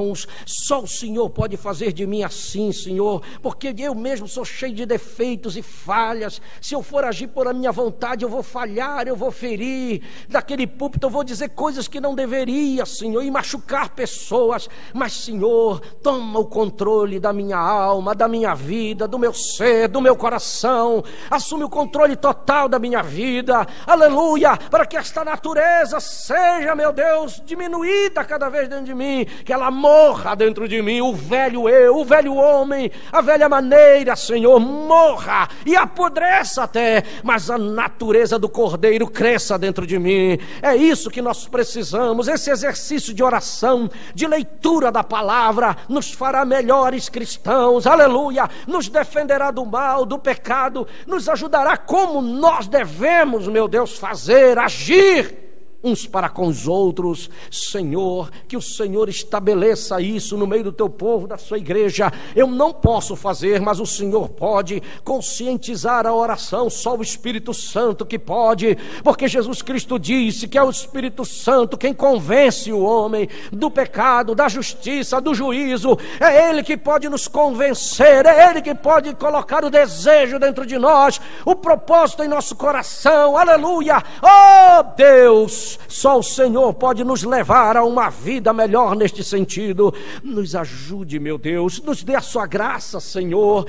A: Só o Senhor pode fazer de mim assim, Senhor, porque eu mesmo sou cheio de defeitos e falhas. Se eu for agir por a minha vontade, eu vou falhar, eu vou ferir. Daquele púlpito eu vou dizer coisas que não deveria, Senhor, e machucar pessoas. Mas, Senhor, toma o controle da minha alma, da minha vida, do meu ser, do meu coração. Assume o controle total da minha vida, aleluia, para que esta natureza seja, meu Deus, diminuída cada vez dentro de mim, que ela morra dentro de mim, o velho eu, o velho homem, a velha maneira, Senhor, morra e apodreça até, mas a natureza do Cordeiro cresça dentro de mim. É isso que nós precisamos. Esse exercício de oração, de leitura da palavra, nos fará melhores cristãos, aleluia, nos defenderá do mal, do pecado, nos ajudará como nós devemos, meu Deus, fazer, agir uns para com os outros. Senhor, que o Senhor estabeleça isso no meio do teu povo, da sua igreja. Eu não posso fazer, mas o Senhor pode conscientizar a oração. Só o Espírito Santo que pode, porque Jesus Cristo disse que é o Espírito Santo quem convence o homem do pecado, da justiça, do juízo. É Ele que pode nos convencer, é Ele que pode colocar o desejo dentro de nós, o propósito em nosso coração, aleluia. Oh Deus, Deus, só o Senhor pode nos levar a uma vida melhor neste sentido. Nos ajude, meu Deus, nos dê a sua graça, Senhor,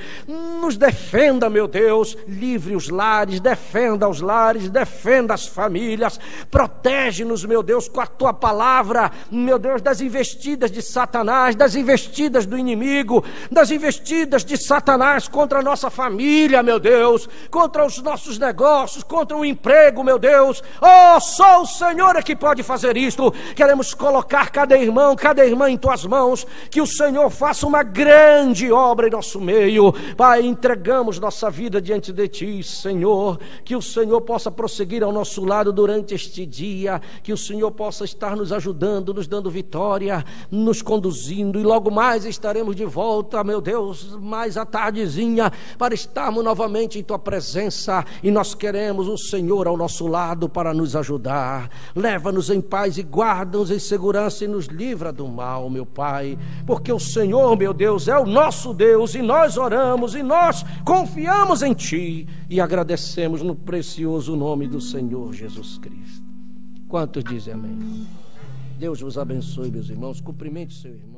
A: nos defenda, meu Deus, livre os lares, defenda os lares, defenda as famílias, protege-nos, meu Deus, com a tua palavra, meu Deus, das investidas de Satanás, das investidas do inimigo, das investidas de Satanás contra a nossa família, meu Deus, contra os nossos negócios, contra o emprego, meu Deus. Oh, só o Senhor é que pode fazer isto. Queremos colocar cada irmão, cada irmã em tuas mãos, que o Senhor faça uma grande obra em nosso meio. Pai, entregamos nossa vida diante de ti, Senhor, que o Senhor possa prosseguir ao nosso lado durante este dia, que o Senhor possa estar nos ajudando, nos dando vitória, nos conduzindo, e logo mais estaremos de volta, meu Deus, mais à tardezinha, para estarmos novamente em tua presença, e nós queremos o Senhor ao nosso lado para nos ajudar. Leva-nos em paz e guarda-nos em segurança e nos livra do mal, meu Pai, porque o Senhor, meu Deus, é o nosso Deus, e nós oramos e nós confiamos em ti e agradecemos no precioso nome do Senhor Jesus Cristo. Quantos dizem amém? Deus vos abençoe, meus irmãos. Cumprimente seu irmão.